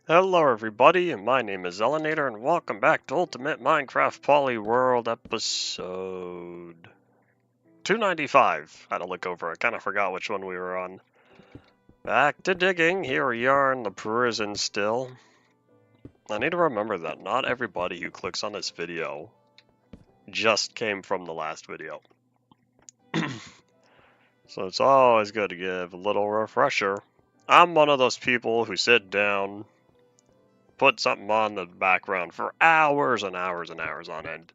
Hello everybody, my name is Elenator and welcome back to Ultimate Minecraft Polyworld episode 295. Had to look over, I kind of forgot which one we were on. Back to digging, here we are in the prison still. I need to remember that not everybody who clicks on this video just came from the last video. So it's always good to give a little refresher. I'm one of those people who sit down, put something on the background for hours and hours and hours on end.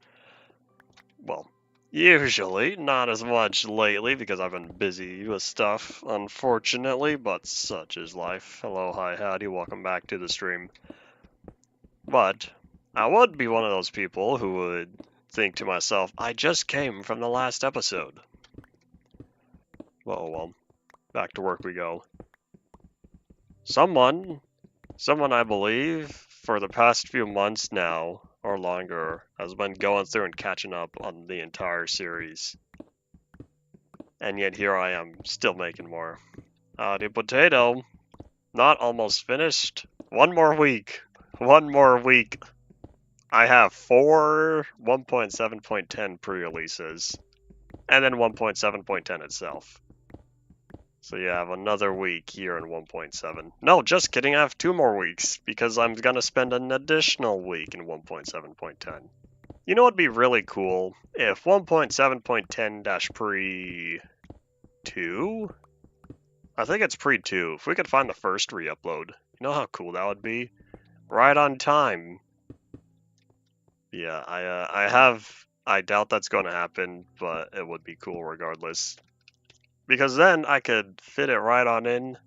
Well, usually, not as much lately because I've been busy with stuff, unfortunately, but such is life. Hello, hi, howdy, welcome back to the stream. But I would be one of those people who would think to myself, I just came from the last episode. Well, back to work we go. Someone I believe, for the past few months now, or longer, has been going through and catching up on the entire series. And yet here I am, still making more. Howdy potato. Not almost finished. One more week. One more week. I have 4 1.7.10 pre-releases. And then 1.7.10 itself. So you have another week here in 1.7. No, just kidding, I have 2 more weeks, because I'm gonna spend an additional week in 1.7.10. You know what'd be really cool? If 1.7.10-pre-2? I think it's pre-2. If we could find the first re-upload. You know how cool that would be? Right on time. Yeah, I doubt that's going to happen, but it would be cool regardless. Because then I could fit it right on in,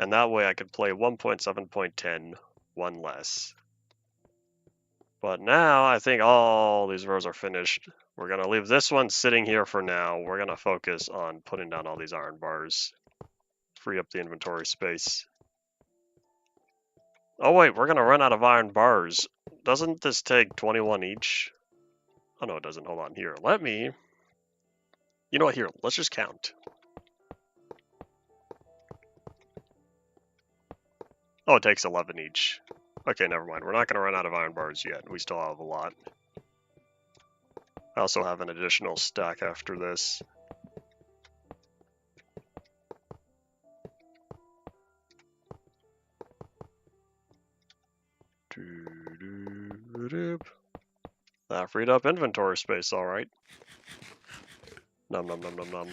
and that way I could play 1.7.10 one less. But now I think all these rows are finished. We're going to leave this one sitting here for now. We're going to focus on putting down all these iron bars. Free up the inventory space. Oh wait, we're going to run out of iron bars. Doesn't this take 21 each? Oh no, it doesn't. Hold on. Here, let me... You know what? Here, let's just count. Oh, it takes 11 each. Okay, never mind. We're not going to run out of iron bars yet. We still have a lot. I also have an additional stack after this. That freed up inventory space, alright. Nom nom nom nom nom.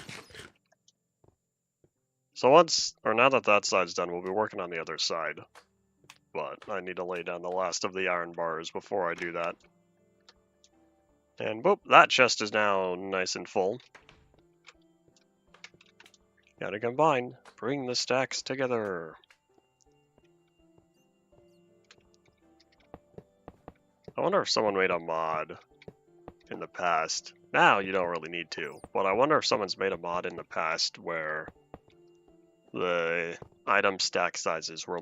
So now that that side's done, we'll be working on the other side. But I need to lay down the last of the iron bars before I do that. And boop, that chest is now nice and full. Gotta combine. Bring the stacks together. I wonder if someone made a mod in the past. Now you don't really need to, but I wonder if someone's made a mod in the past where the item stack sizes were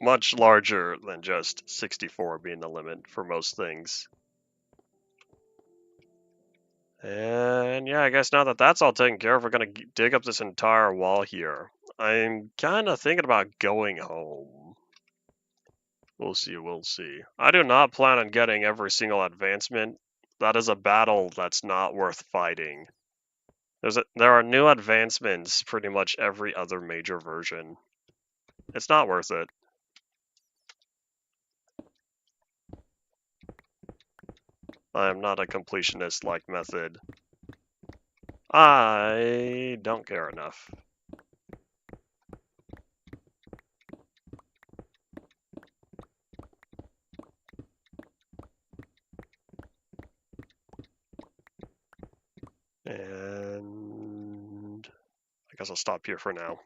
much larger than just 64 being the limit for most things. And yeah, I guess now that that's all taken care of, we're gonna dig up this entire wall here. I'm kind of thinking about going home. We'll see, we'll see. I do not plan on getting every single advancement. That is a battle that's not worth fighting. There are new advancements pretty much every other major version. It's not worth it. I am not a completionist like method. I don't care enough. And I guess I'll stop here for now.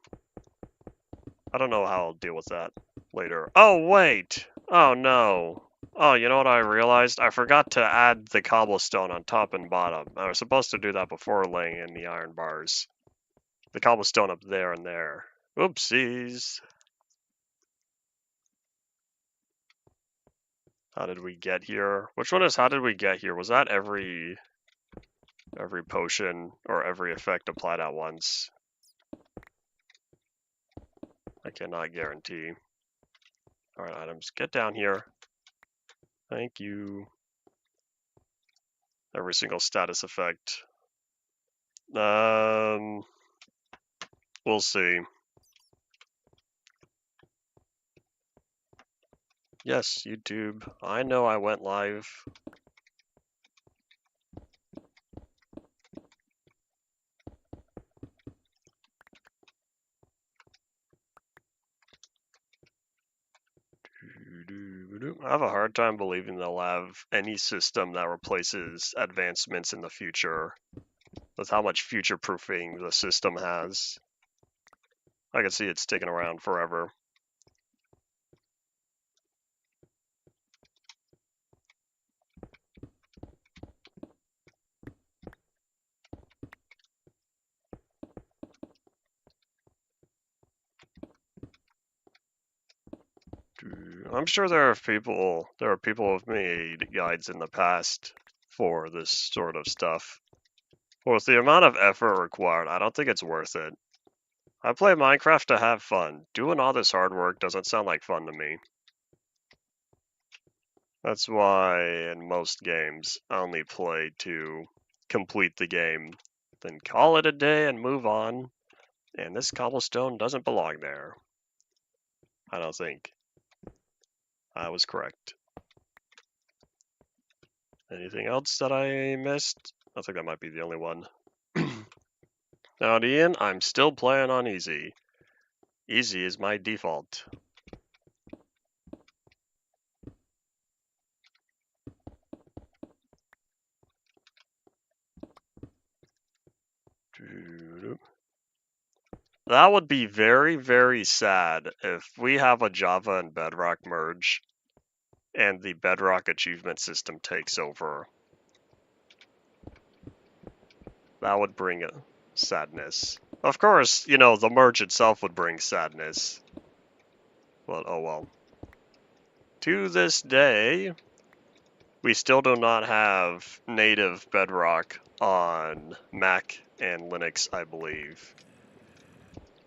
I don't know how I'll deal with that later. Oh, wait! Oh, no. Oh, you know what I realized? I forgot to add the cobblestone on top and bottom. I was supposed to do that before laying in the iron bars. The cobblestone up there and there. Oopsies. How did we get here? Which one is how did we get here? Was that every potion or every effect applied at once? I cannot guarantee. Alright, items, get down here. Thank you. Every single status effect. We'll see. Yes, YouTube. I know I went live. I have a hard time believing they'll have any system that replaces advancements in the future with how much future proofing the system has. I can see it sticking around forever. I'm sure there are people who've made guides in the past for this sort of stuff. But with the amount of effort required, I don't think it's worth it. I play Minecraft to have fun. Doing all this hard work doesn't sound like fun to me. That's why in most games I only play to complete the game, then call it a day and move on. And this cobblestone doesn't belong there. I don't think. I was correct. Anything else that I missed? I think that might be the only one. Now, Ian, I'm still playing on easy. Easy is my default. That would be very, very sad if we have a Java and Bedrock merge and the Bedrock achievement system takes over. That would bring sadness. Of course, you know, the merge itself would bring sadness. But oh well. To this day, we still do not have native Bedrock on Mac and Linux, I believe.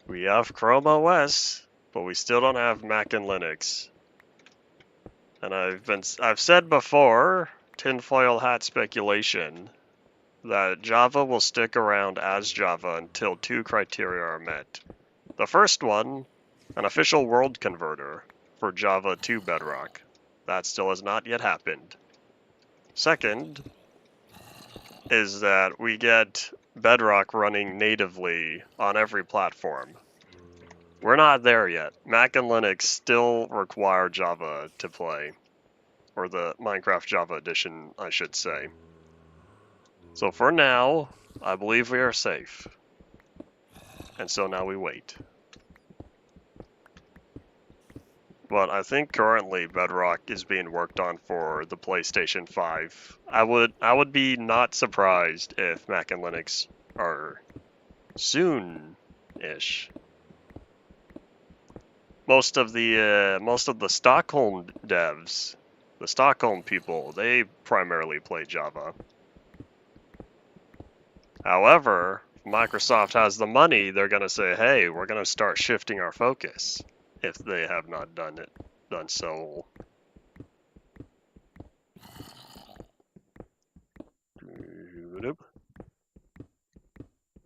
We have Chrome OS, but we still don't have Mac and Linux. And I've said before, tinfoil hat speculation, that Java will stick around as Java until two criteria are met. The first one, an official world converter for Java to Bedrock. That still has not yet happened. Second is that we get Bedrock running natively on every platform. We're not there yet. Mac and Linux still require Java to play. Or the Minecraft Java edition, I should say. So for now, I believe we are safe. And so now we wait. But I think currently Bedrock is being worked on for the PlayStation 5. I would be not surprised if Mac and Linux are soon-ish. Most of the Stockholm devs, the Stockholm people, they primarily play Java. However, Microsoft has the money, they're going to say, hey, we're going to start shifting our focus, if they have not done so.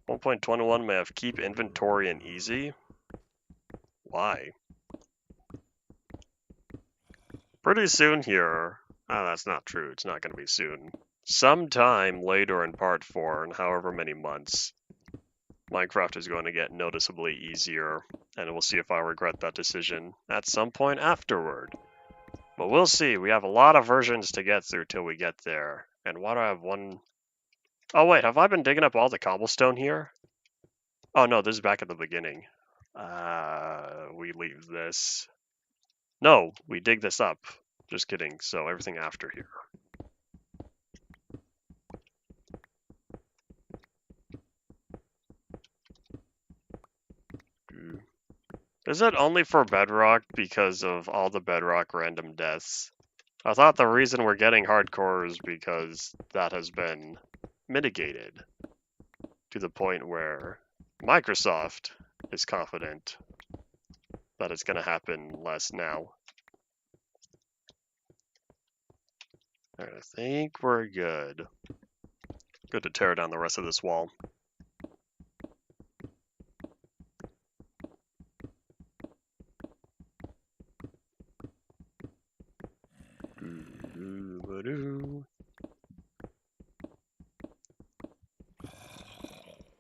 1.21 may have keep inventory and easy. Why? Pretty soon here. Oh, that's not true. It's not going to be soon. Sometime later in part 4, in however many months, Minecraft is going to get noticeably easier, and we'll see if I regret that decision at some point afterward. But we'll see. We have a lot of versions to get through till we get there. And why do I have one? Oh wait, have I been digging up all the cobblestone here? Oh no, this is back at the beginning. We leave this. No, we dig this up. Just kidding. So everything after here. Is it only for Bedrock because of all the Bedrock random deaths? I thought the reason we're getting hardcore is because that has been mitigated to the point where Microsoft is confident that it's going to happen less now. Alright, I think we're good. Good to tear down the rest of this wall.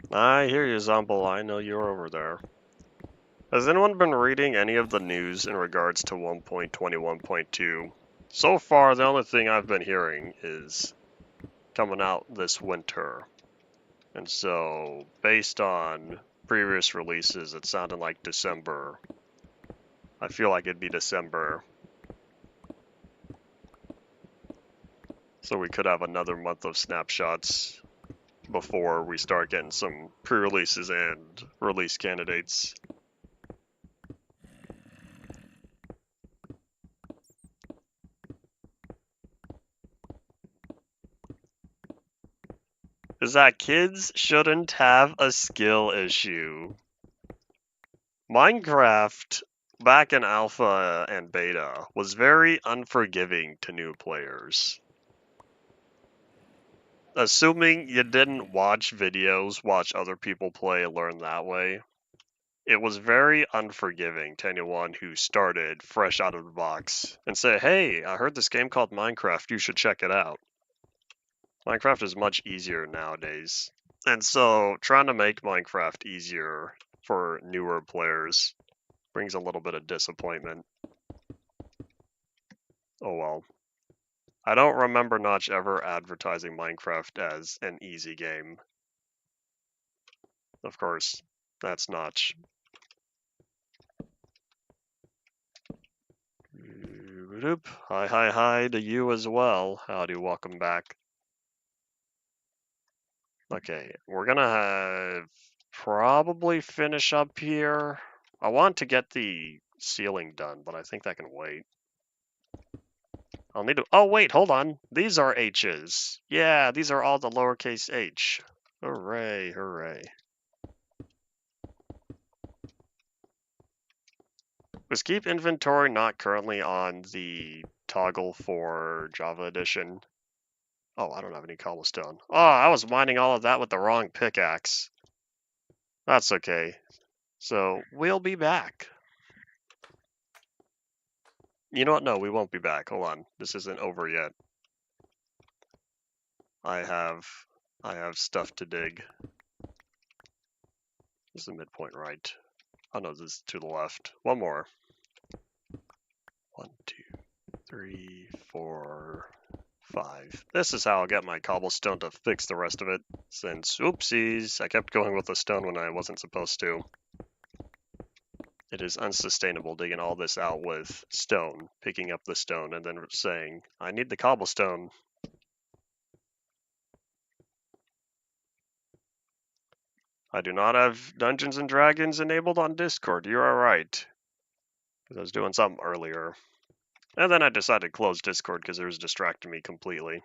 I hear you, Zomble. I know you're over there. Has anyone been reading any of the news in regards to 1.21.2? So far, the only thing I've been hearing is coming out this winter. And so, based on previous releases, it sounded like December. I feel like it'd be December. So we could have another month of snapshots before we start getting some pre-releases and release candidates. Is that kids shouldn't have a skill issue. Minecraft, back in alpha and beta, was very unforgiving to new players. Assuming you didn't watch videos, watch other people play, learn that way, it was very unforgiving to anyone who started fresh out of the box and say, hey, I heard this game called Minecraft, you should check it out. Minecraft is much easier nowadays. And so trying to make Minecraft easier for newer players brings a little bit of disappointment. Oh well. I don't remember Notch ever advertising Minecraft as an easy game. Of course, that's Notch. Hi to you as well. Howdy, welcome back. Okay, we're gonna probably finish up here. I want to get the ceiling done, but I think that can wait. I'll need to. Oh, wait, hold on. These are H's. Yeah, these are all the lowercase h. Hooray, hooray. Was keep inventory not currently on the toggle for Java Edition? Oh, I don't have any cobblestone. Oh, I was mining all of that with the wrong pickaxe. That's okay. So, we'll be back. You know what? No, we won't be back. Hold on. This isn't over yet. I have stuff to dig. This is the midpoint, right? Oh no, this is to the left. One more. 1, 2, 3, 4, 5. This is how I'll get my cobblestone to fix the rest of it, since, oopsies, I kept going with the stone when I wasn't supposed to. It is unsustainable digging all this out with stone, picking up the stone, and then saying, I need the cobblestone. I do not have Dungeons and Dragons enabled on Discord. You are right. Because I was doing something earlier. And then I decided to close Discord because it was distracting me completely.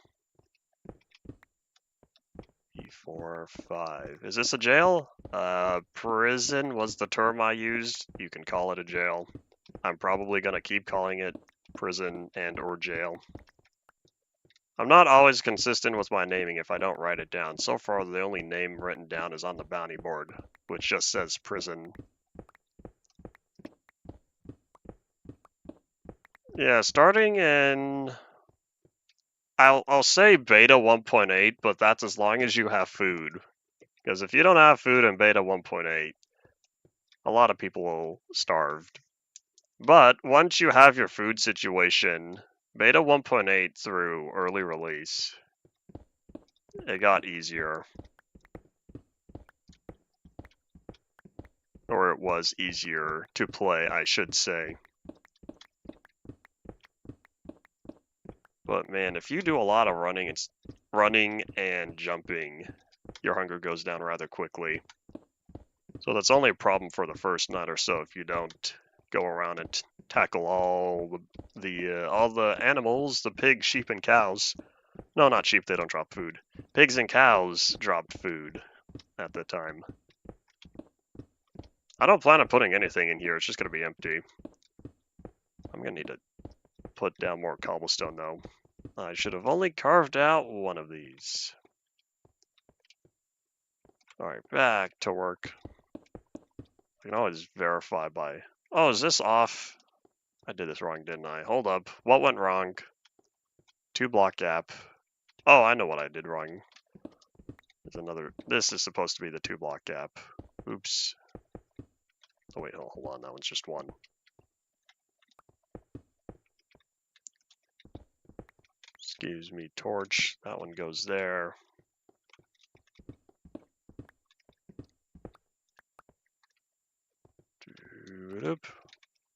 E4, 5. Is this a jail? Prison was the term I used. You can call it a jail. I'm probably going to keep calling it prison and or jail. I'm not always consistent with my naming if I don't write it down. So far, the only name written down is on the bounty board, which just says prison. Yeah, starting in... I'll say beta 1.8, but that's as long as you have food. Because if you don't have food in beta 1.8, a lot of people will starve. But once you have your food situation, beta 1.8 through early release, it got easier. Or it was easier to play, I should say. But man, if you do a lot of running and jumping, your hunger goes down rather quickly. So that's only a problem for the first night or so if you don't go around and tackle all the animals, the pigs, sheep, and cows. No, not sheep, they don't drop food. Pigs and cows dropped food at the time. I don't plan on putting anything in here. It's just going to be empty. I'm going to need to put down more cobblestone, though. I should have only carved out one of these. Alright, back to work. I can always verify by... Oh, is this off? I did this wrong, didn't I? Hold up. What went wrong? 2-block gap. Oh, I know what I did wrong. There's another... This is supposed to be the 2-block gap. Oops. Oh, wait, hold on. That one's just one. Excuse me, torch. That one goes there.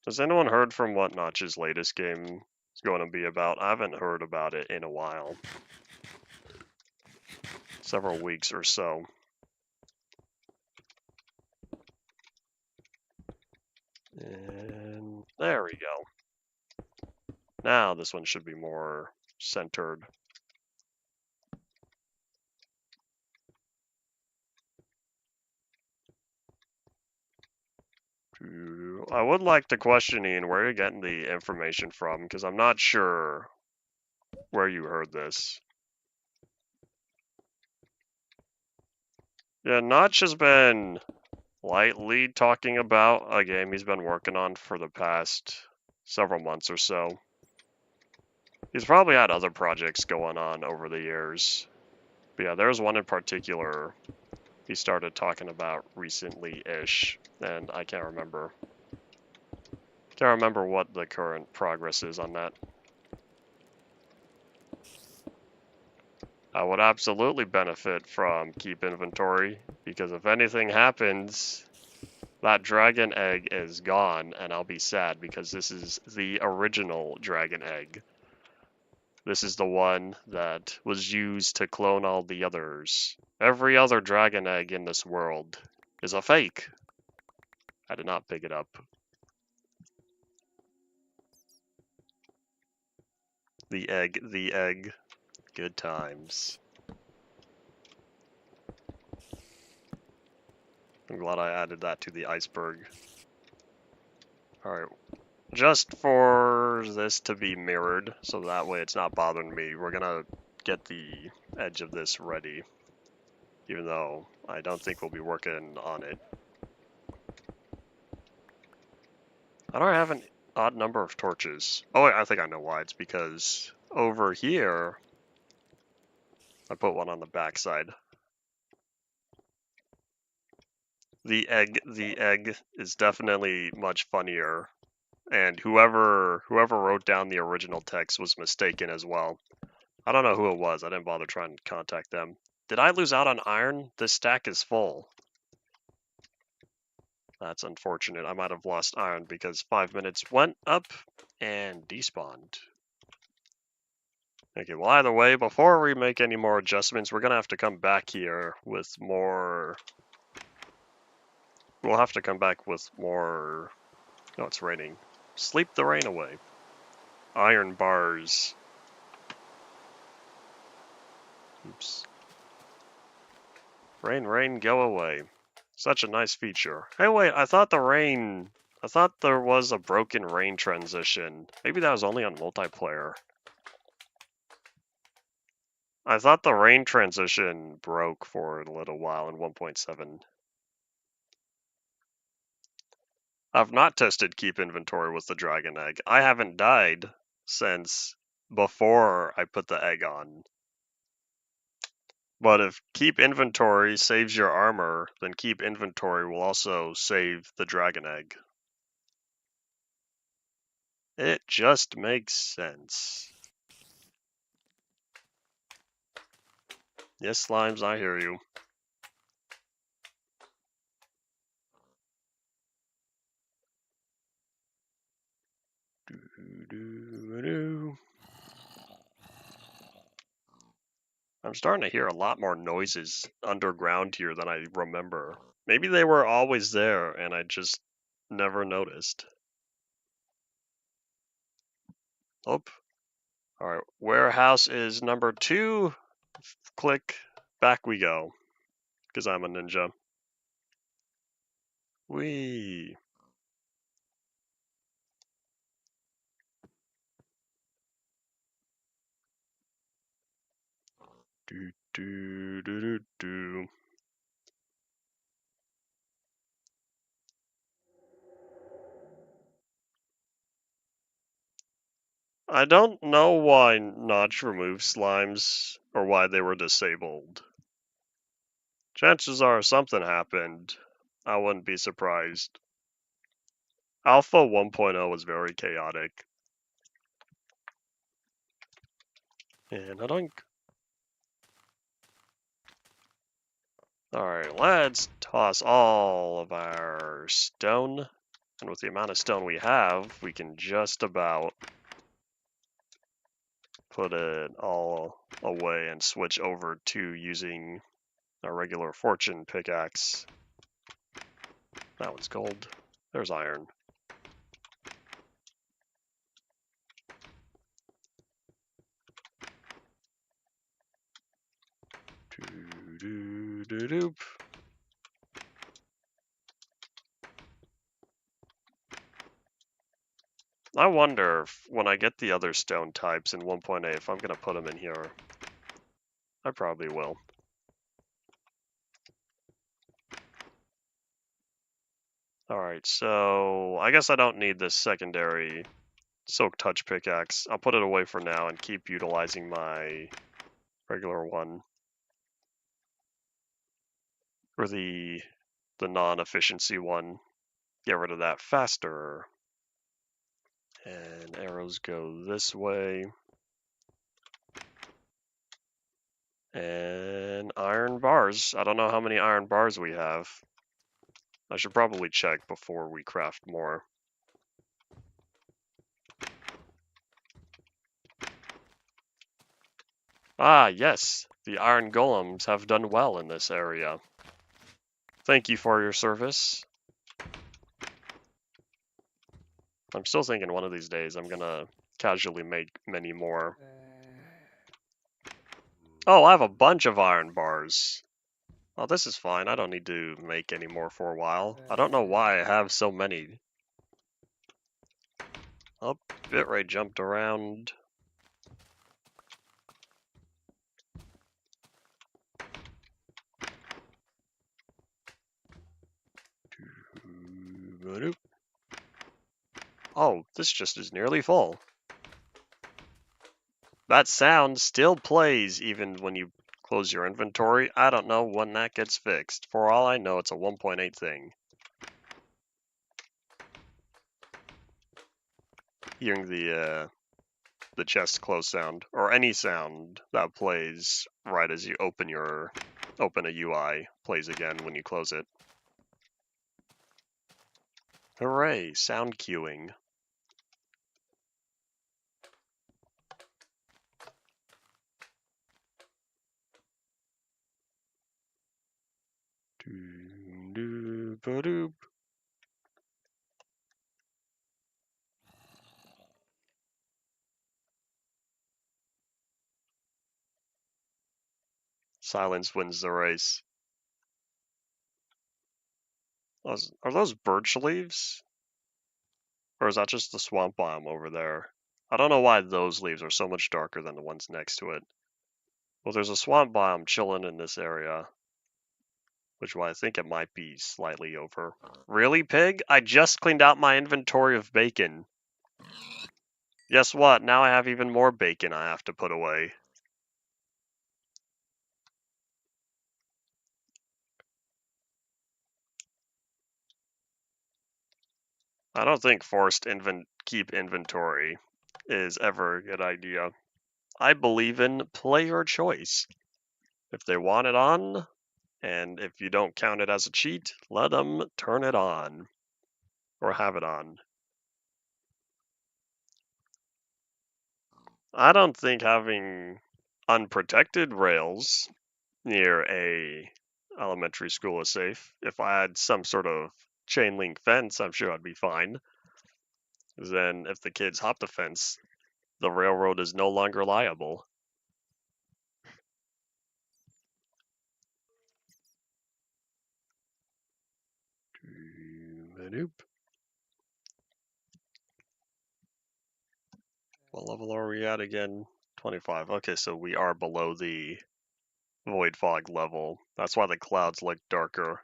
Has anyone heard from what Notch's latest game is going to be about? I haven't heard about it in a while. Several weeks or so. And there we go. Now this one should be more centered. I would like to question Ian where you're getting the information from, because I'm not sure where you heard this. Yeah, Notch has been lightly talking about a game he's been working on for the past several months or so. He's probably had other projects going on over the years. But yeah, there's one in particular he started talking about recently-ish, and I can't remember. Can't remember what the current progress is on that. I would absolutely benefit from keep inventory, because if anything happens, that dragon egg is gone, and I'll be sad because this is the original dragon egg. This is the one that was used to clone all the others. Every other dragon egg in this world is a fake. I did not pick it up. The egg, the egg. Good times. I'm glad I added that to the iceberg. Alright. Just for this to be mirrored, so that way it's not bothering me, we're gonna get the edge of this ready. Even though I don't think we'll be working on it. I don't have an odd number of torches. Oh wait, I think I know why. It's because over here, I put one on the backside. The egg is definitely much funnier. And whoever wrote down the original text was mistaken as well. I don't know who it was. I didn't bother trying to contact them. Did I lose out on iron? This stack is full. That's unfortunate. I might have lost iron because 5 minutes went up and despawned. Okay, well either way, before we make any more adjustments, we're gonna have to come back here with more... We'll have to come back with more... Oh, it's raining. Sleep the rain away. Iron bars. Oops. Rain, rain, go away. Such a nice feature. Hey, wait, I thought there was a broken rain transition. Maybe that was only on multiplayer. I thought the rain transition broke for a little while in 1.7. I've not tested keep inventory with the dragon egg. I haven't died since before I put the egg on. But if keep inventory saves your armor, then keep inventory will also save the dragon egg. It just makes sense. Yes, Slimes, I hear you. I'm starting to hear a lot more noises underground here than I remember. Maybe they were always there and I just never noticed. Oh. Alright, warehouse is number 2. Click, back we go. Because I'm a ninja. Whee! Do do do do do. I don't know why Notch removed slimes or why they were disabled. Chances are something happened. I wouldn't be surprised. Alpha 1.0 was very chaotic. And I don't. Alright, let's toss all of our stone. And with the amount of stone we have, we can just about put it all away and switch over to using our regular fortune pickaxe. That one's gold. There's iron. Doop. I wonder if when I get the other stone types in 1.8 if I'm going to put them in here. I probably will. Alright, so I guess I don't need this secondary Silk Touch pickaxe. I'll put it away for now and keep utilizing my regular one. Or the non-efficiency one. Get rid of that faster. And arrows go this way. And iron bars. I don't know how many iron bars we have. I should probably check before we craft more. Ah, yes. The iron golems have done well in this area. Thank you for your service. I'm still thinking one of these days I'm gonna casually make many more. Oh, I have a bunch of iron bars. Oh, this is fine. I don't need to make any more for a while. I don't know why I have so many. Oh, bitrate jumped around. Oh, this just is nearly full. That sound still plays even when you close your inventory. I don't know when that gets fixed. For all I know, it's a 1.8 thing. Hearing the chest close sound, or any sound that plays right as you open a UI, plays again when you close it. Hooray, sound queuing. Doo-doo-ba-doop. Silence wins the race. Are those birch leaves? Or is that just the swamp biome over there? I don't know why those leaves are so much darker than the ones next to it. Well, there's a swamp biome chilling in this area, which is why I think it might be slightly over. Really, pig? I just cleaned out my inventory of bacon. Guess what? Now I have even more bacon I have to put away. I don't think forced keep inventory is ever a good idea. I believe in player choice. If they want it on, and if you don't count it as a cheat, let them turn it on. Or have it on. I don't think having unprotected rails near a elementary school is safe. If I had some sort of chain link fence, I'm sure I'd be fine. Then if the kids hop the fence, the railroad is no longer liable. Nope. What level are we at again? 25. Okay, so we are below the void fog level. That's why the clouds look darker.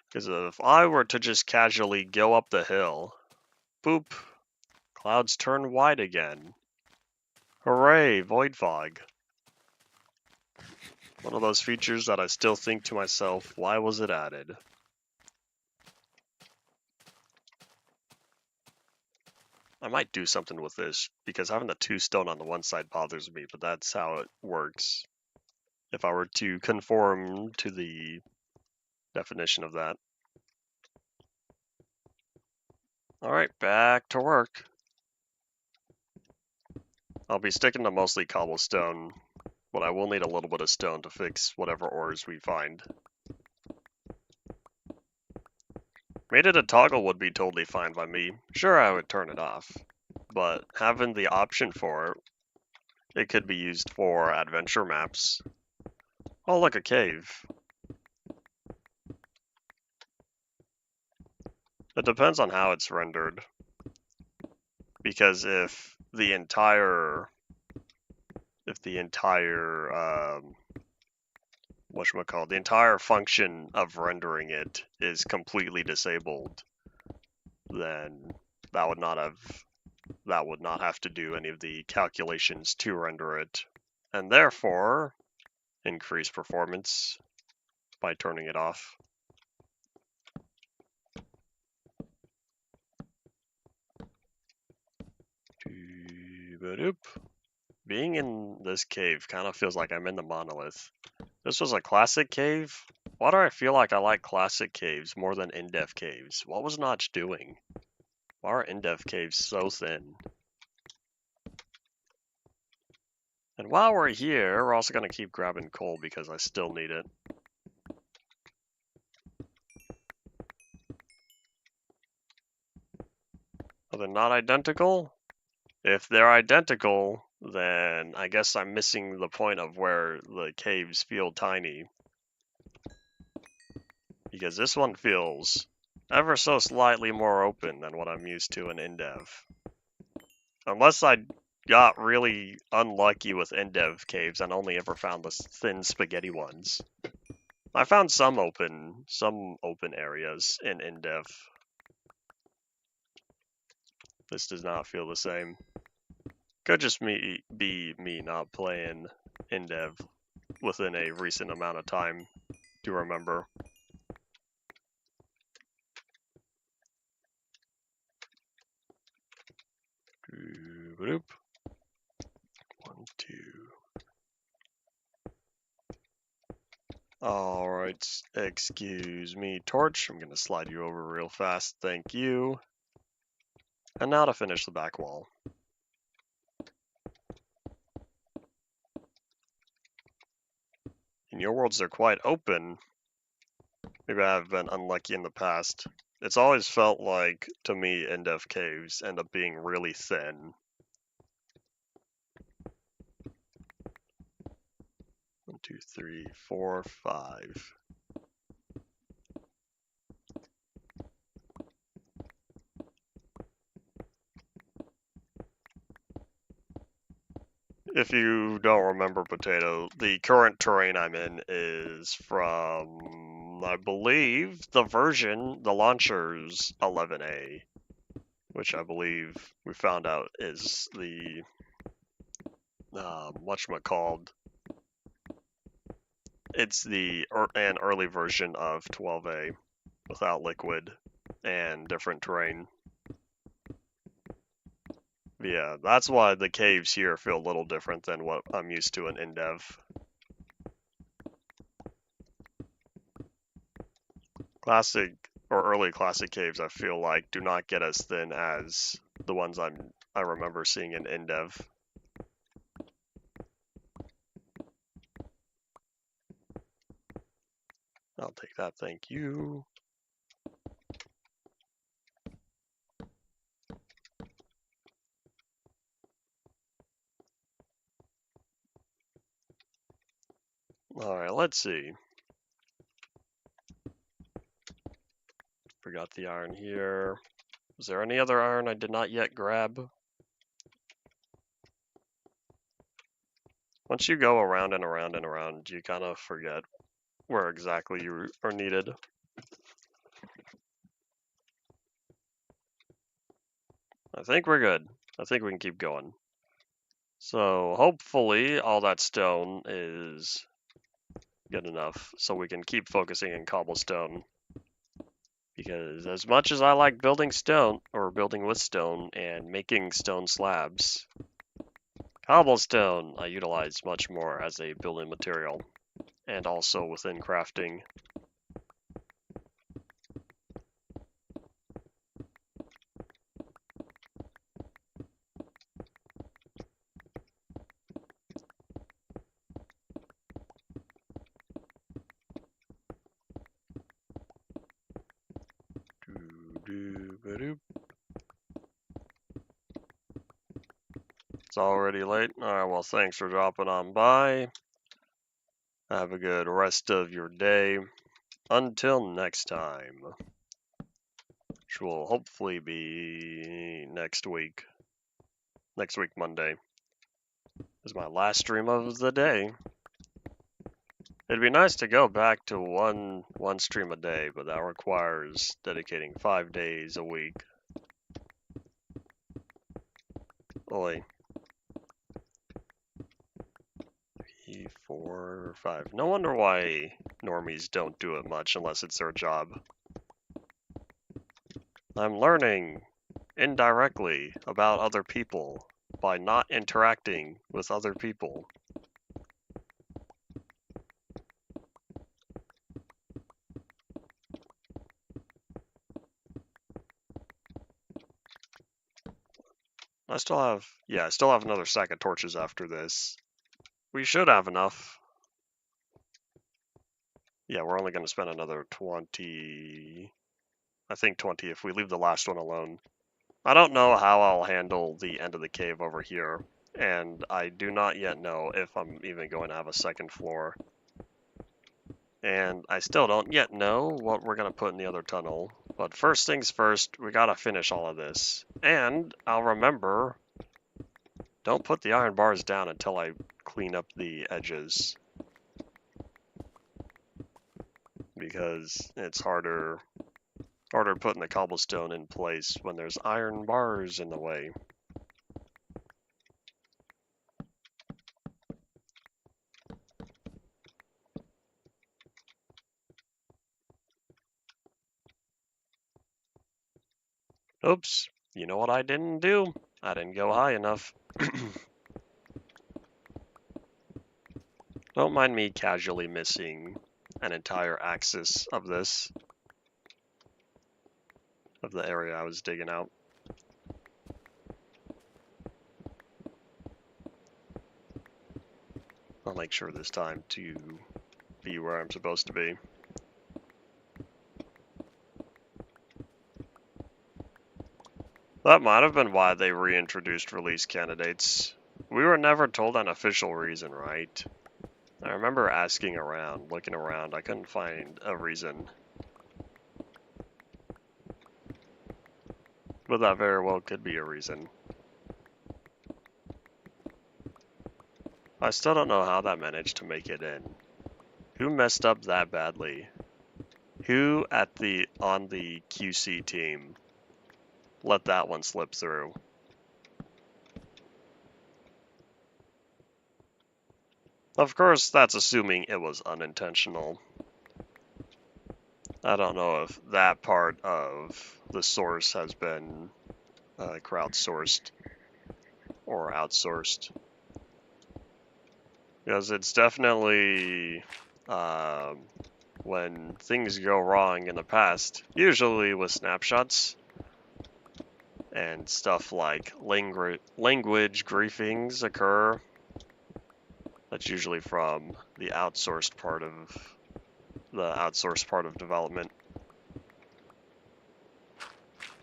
Because if I were to just casually go up the hill, boop, clouds turn white again. Hooray, void fog. One of those features that I still think to myself, why was it added? I might do something with this, because having the 2 stone on the one side bothers me, but that's how it works. If I were to conform to the definition of that. Alright, back to work. I'll be sticking to mostly cobblestone, but I will need a little bit of stone to fix whatever ores we find. Made it a toggle would be totally fine by me. Sure, I would turn it off, but having the option for it could be used for adventure maps. Oh, look, a cave. It depends on how it's rendered. Because if the entire the entire function of rendering it is completely disabled, then that would not have to do any of the calculations to render it, and therefore increase performance by turning it off. Being in this cave kind of feels like I'm in the monolith. This was a classic cave. Why do I feel like I like classic caves more than in-depth caves? What was Notch doing? Why are in-depth caves so thin? And while we're here, we're also going to keep grabbing coal because I still need it. Are they not identical? If they're identical, then I guess I'm missing the point of where the caves feel tiny. Because this one feels ever so slightly more open than what I'm used to in InDev. Unless I got really unlucky with InDev caves and only ever found the thin spaghetti ones. I found some open areas in InDev. This does not feel the same. Could just be me not playing InDev within a recent amount of time to remember. Boop. 1, 2. Alright, excuse me, Torch. I'm gonna slide you over real fast, thank you. And now to finish the back wall. In your worlds, they're quite open. Maybe I've been unlucky in the past. It's always felt like, to me, InDev caves end up being really thin. 1, 2, 3, 4, 5. If you don't remember, Potato, the current terrain I'm in is from, I believe, the launcher's 11A, which I believe we found out is the, whatchamacalled, it's an early version of 12A without liquid and different terrain. Yeah, that's why the caves here feel a little different than what I'm used to in InDev. Classic or early classic caves, I feel like, do not get as thin as the ones I remember seeing in InDev. I'll take that, thank you. Alright, let's see. For we got the iron here. Is there any other iron I did not yet grab? Once you go around and around and around, you kind of forget where exactly you are needed. I think we're good. I think we can keep going. So hopefully all that stone is good enough so we can keep focusing in cobblestone. Because as much as I like building stone, or building with stone, and making stone slabs, cobblestone I utilize much more as a building material, and also within crafting. It's already late. Alright, well, thanks for dropping on by. Have a good rest of your day. Until next time. Which will hopefully be next week. Next week, Monday. Is my last stream of the day. It'd be nice to go back to one stream a day, but that requires dedicating 5 days a week. Oi. 3, 4, 5. No wonder why normies don't do it much unless it's their job. I'm learning indirectly about other people by not interacting with other people. I still have another stack of torches after this. We should have enough. Yeah, we're only going to spend another 20, I think 20 if we leave the last one alone. I don't know how I'll handle the end of the cave over here, and I do not yet know if I'm even going to have a second floor. And I still don't yet know what we're going to put in the other tunnel. But first things first, we got to finish all of this. And I'll remember, don't put the iron bars down until I clean up the edges. Because it's harder putting the cobblestone in place when there's iron bars in the way. Oops, you know what I didn't do? I didn't go high enough. Don't mind me casually missing an entire axis of this, of the area I was digging out. I'll make sure this time to be where I'm supposed to be. That might have been why they reintroduced release candidates. We were never told an official reason, right? I remember asking around, looking around, I couldn't find a reason. But that very well could be a reason. I still don't know how that managed to make it in. Who messed up that badly? Who on the QC team let that one slip through? Of course, that's assuming it was unintentional. I don't know if that part of the source has been crowdsourced or outsourced. Because it's definitely when things go wrong in the past, usually with snapshots and stuff like language griefings occur. That's usually from the outsourced part of development.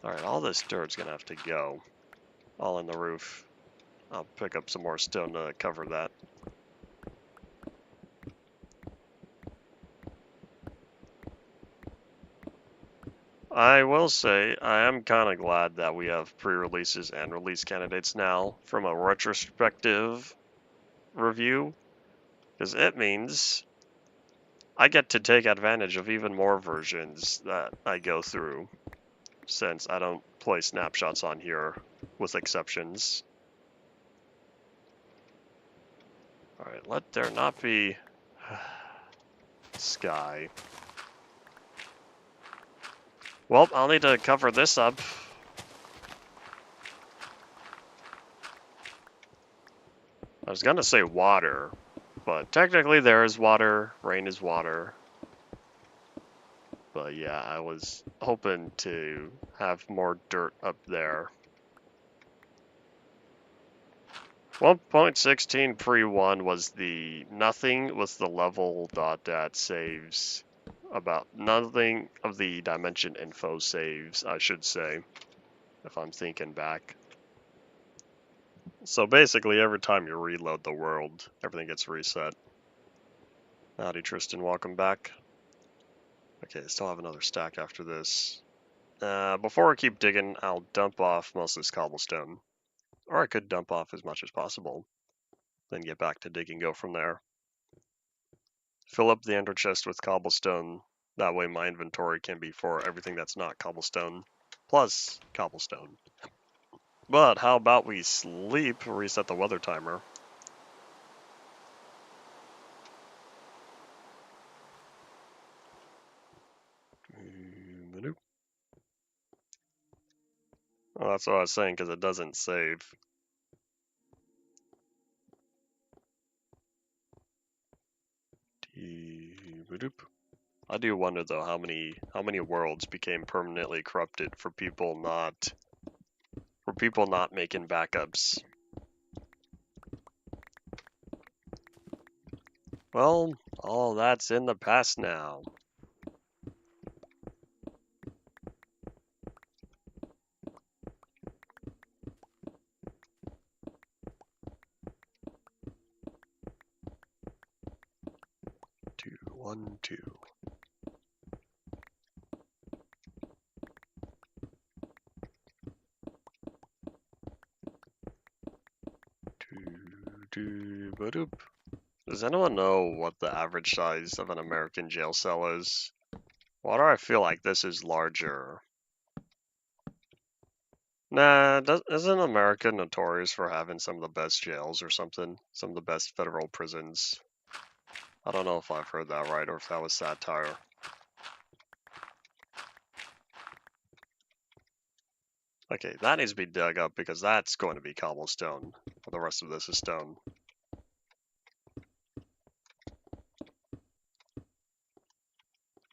Alright, all this dirt's gonna have to go. All in the roof. I'll pick up some more stone to cover that. I will say, I am kind of glad that we have pre-releases and release candidates now from a retrospective review, because it means I get to take advantage of even more versions that I go through, since I don't play snapshots on here, with exceptions. Alright, let there not be sky. Well, I'll need to cover this up. I was gonna say water, but technically there is water, rain is water. But yeah, I was hoping to have more dirt up there. 1.16 pre-1 was the nothing was the level dot that saves about nothing of the dimension info saves, I should say, if I'm thinking back. So basically every time you reload the world, everything gets reset. Howdy Tristan, welcome back. Okay, still have another stack after this. Before I keep digging, I'll dump off most of this cobblestone. Or I could dump off as much as possible, then get back to digging, go from there. Fill up the ender chest with cobblestone, that way my inventory can be for everything that's not cobblestone, plus cobblestone. But how about we sleep, reset the weather timer. Oh, that's what I was saying, because it doesn't save. I do wonder though how many worlds became permanently corrupted for people not making backups. Well, all that's in the past now. Two, 1, 2. Does anyone know what the average size of an American jail cell is? Why do I feel like this is larger? Nah, isn't America notorious for having some of the best jails or something? Some of the best federal prisons? I don't know if I've heard that right or if that was satire. Okay, that needs to be dug up because that's going to be cobblestone. But the rest of this is stone.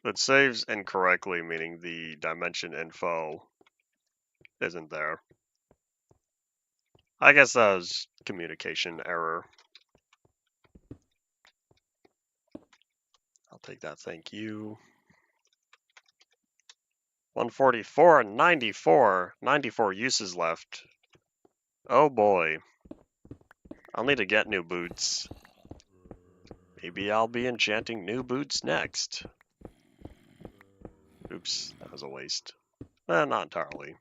It saves incorrectly, meaning the dimension info isn't there. I guess that was communication error. I'll take that, thank you. 144, 94. 94 uses left. Oh boy. I'll need to get new boots. Maybe I'll be enchanting new boots next. Oops, that was a waste. Not entirely.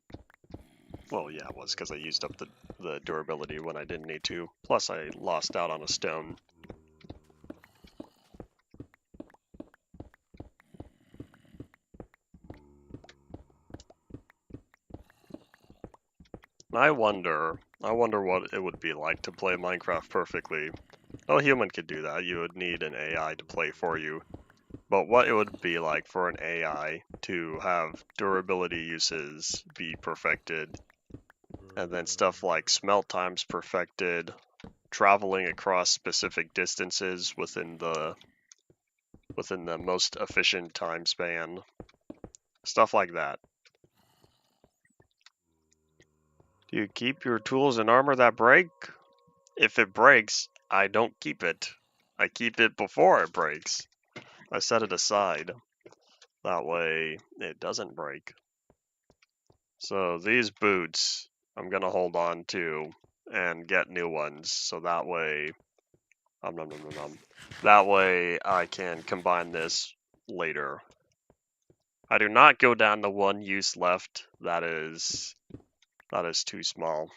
Well, yeah, it was because I used up the durability when I didn't need to. Plus, I lost out on a stone. I wonder what it would be like to play Minecraft perfectly. No human could do that. You would need an AI to play for you. But what it would be like for an AI to have durability uses be perfected, and then stuff like smelt times perfected, traveling across specific distances within the most efficient time span, stuff like that. Do you keep your tools and armor that break? If it breaks, I don't keep it. I keep it before it breaks. I set it aside. That way it doesn't break. So these boots I'm gonna hold on to and get new ones, so that way that way I can combine this later. I do not go down the one use left. That is too small.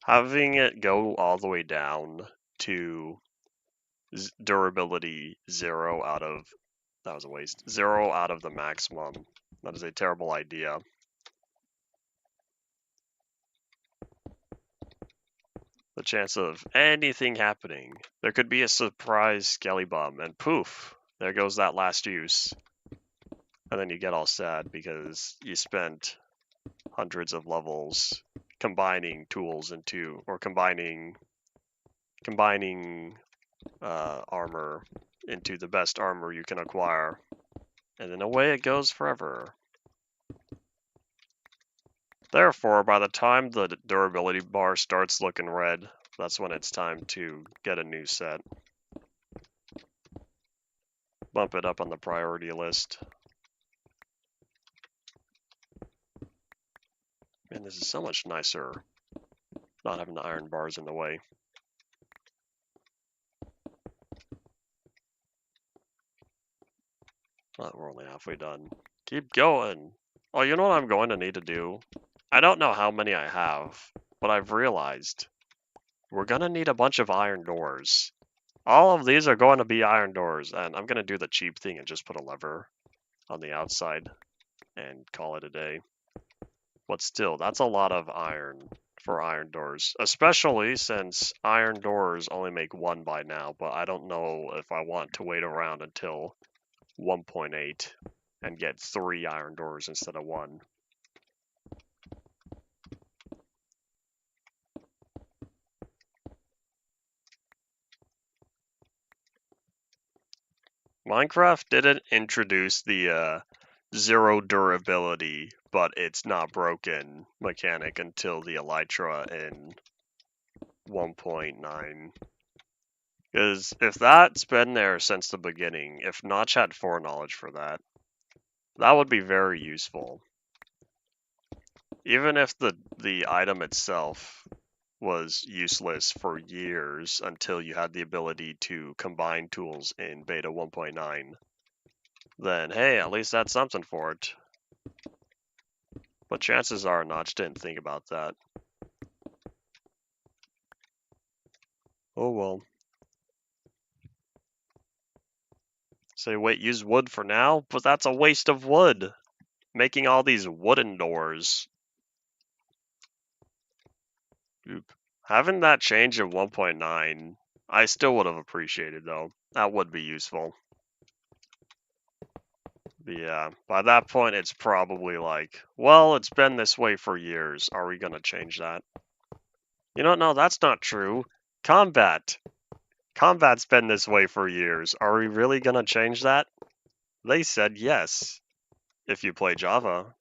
Having it go all the way down to durability 0 out of, that was a waste, 0 out of the maximum. That is a terrible idea. The chance of anything happening. There could be a surprise skelly bomb, and poof, there goes that last use. And then you get all sad because you spent hundreds of levels combining tools into, or combining armor into the best armor you can acquire. And then away it goes forever. Therefore, by the time the durability bar starts looking red, that's when it's time to get a new set. Bump it up on the priority list. Man, this is so much nicer not having the iron bars in the way. Well, we're only halfway done. Keep going. Oh, you know what I'm going to need to do? I don't know how many I have, but I've realized we're going to need a bunch of iron doors. All of these are going to be iron doors, and I'm going to do the cheap thing and just put a lever on the outside and call it a day. But still, that's a lot of iron for iron doors, especially since iron doors only make 1 by now, but I don't know if I want to wait around until 1.8 and get 3 iron doors instead of 1. Minecraft didn't introduce the 0 durability, but it's not broken mechanic until the Elytra in 1.9. Because if that's been there since the beginning, if Notch had foreknowledge for that, that would be very useful. Even if the item itself was useless for years until you had the ability to combine tools in beta 1.9, then hey, at least that's something for it. But chances are Notch didn't think about that. Oh well. Say, wait, use wood for now? But that's a waste of wood! Making all these wooden doors. Oop. Having that change in 1.9, I still would have appreciated though. That would be useful. But yeah, by that point it's probably like, well, it's been this way for years. Are we gonna change that? You know, no, that's not true. Combat. Combat's been this way for years. Are we really gonna change that? They said yes. If you play Java.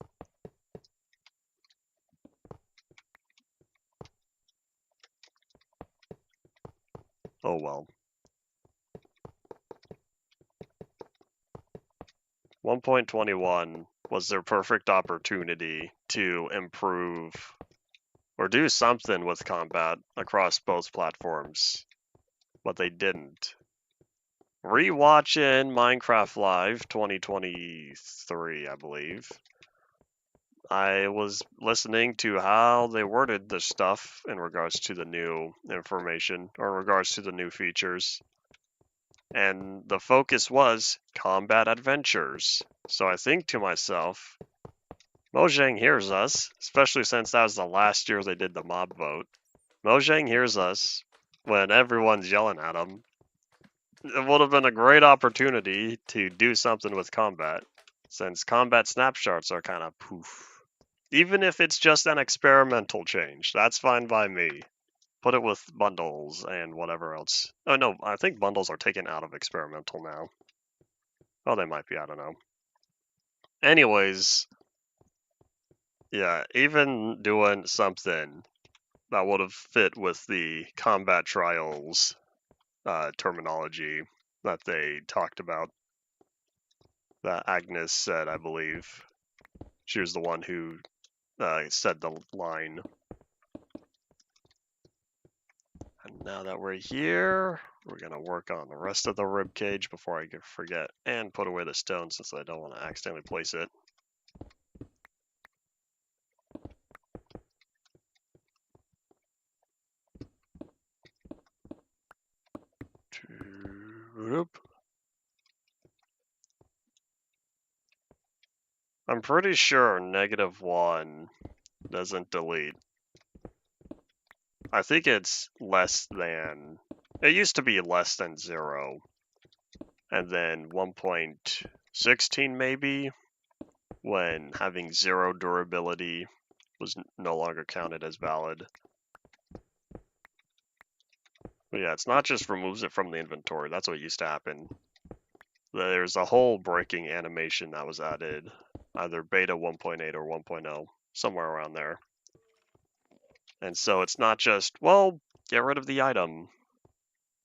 Oh well. 1.21 was their perfect opportunity to improve or do something with combat across both platforms, but they didn't. Rewatching Minecraft Live 2023, I believe, I was listening to how they worded the stuff in regards to the new information or in regards to the new features. And the focus was combat adventures. So I think to myself, Mojang hears us, especially since that was the last year they did the mob vote. Mojang hears us when everyone's yelling at him. It would have been a great opportunity to do something with combat, since combat snapshots are kind of poof. Even if it's just an experimental change, that's fine by me. Put it with bundles and whatever else. Oh no, I think bundles are taken out of experimental now. Oh, they might be, I don't know. Anyways, yeah, even doing something that would have fit with the combat trials terminology that they talked about, that Agnes said, I believe. She was the one who said the line. And now that we're here, we're gonna work on the rest of the rib cage before I forget, and put away the stone since I don't want to accidentally place it. I'm pretty sure -1 doesn't delete. I think it's less than. It used to be less than 0. And then 1.16 maybe, when having 0 durability was no longer counted as valid. But yeah, it's not just removes it from the inventory. That's what used to happen. There's a whole breaking animation that was added, either beta 1.8 or 1.0, somewhere around there. And so it's not just, well, get rid of the item.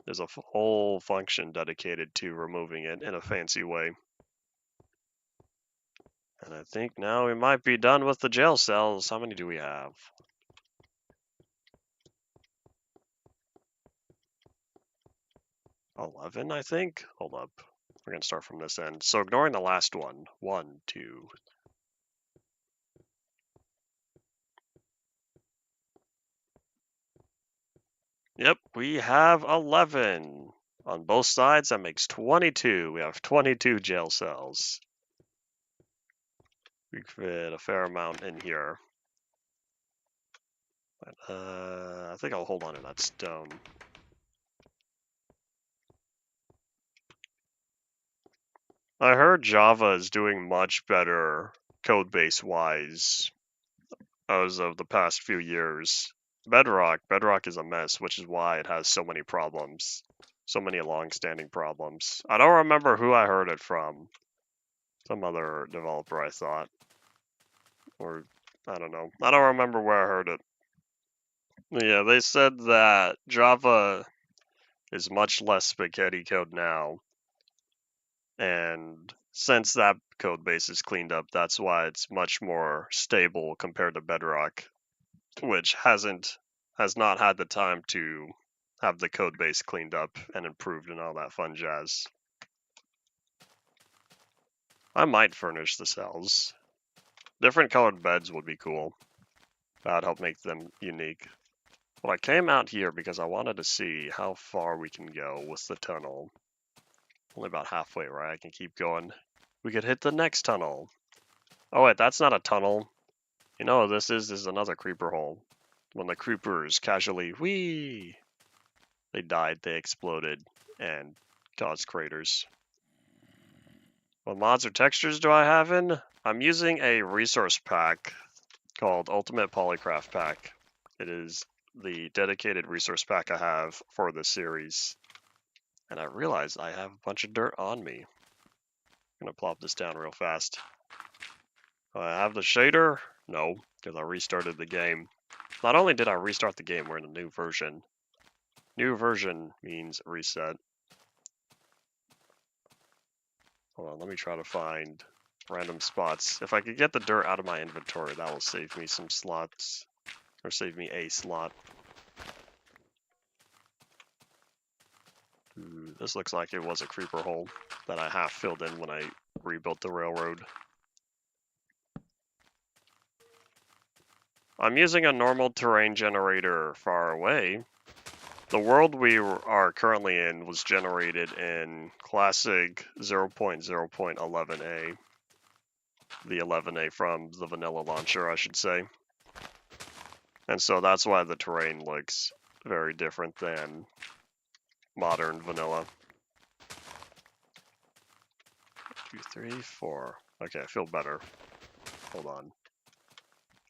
There's a whole function dedicated to removing it in a fancy way. And I think now we might be done with the jail cells. How many do we have? 11, I think? Hold up. We're going to start from this end. So ignoring the last one. 1, 2. Yep, we have 11. On both sides, that makes 22. We have 22 jail cells. We fit a fair amount in here. But, I think I'll hold on to that stone. I heard Java is doing much better codebase-wise as of the past few years. Bedrock is a mess, which is why it has so many problems. So many long-standing problems. I don't remember who I heard it from. Some other developer, I thought. Or, I don't know. I don't remember where I heard it. Yeah, they said that Java is much less spaghetti code now. And since that code base is cleaned up, that's why it's much more stable compared to Bedrock, which has not had the time to have the code base cleaned up and improved and all that fun jazz. I might furnish the cells. Different colored beds would be cool. That'd help make them unique. Well, I came out here because I wanted to see how far we can go with the tunnel. Only about halfway, right? I can keep going. We could hit the next tunnel. Oh wait, that's not a tunnel. You know what this is another creeper hole. When the creepers casually, whee! They died, they exploded, and caused craters. What mods or textures do I have in? I'm using a resource pack called Ultimate Polycraft Pack. It is the dedicated resource pack I have for this series. And I realize I have a bunch of dirt on me. I'm gonna plop this down real fast. Do I have the shader? No, because I restarted the game. Not only did I restart the game, we're in a new version. New version means reset. Hold on, let me try to find random spots. If I could get the dirt out of my inventory, that will save me some slots. Or save me a slot. Ooh, this looks like it was a creeper hole that I half filled in when I rebuilt the railroad. I'm using a normal terrain generator far away. The world we are currently in was generated in Classic 0.0.11a. The 11a from the vanilla launcher, I should say. And so that's why the terrain looks very different than modern vanilla. 2, 3, 4. Okay, I feel better. Hold on.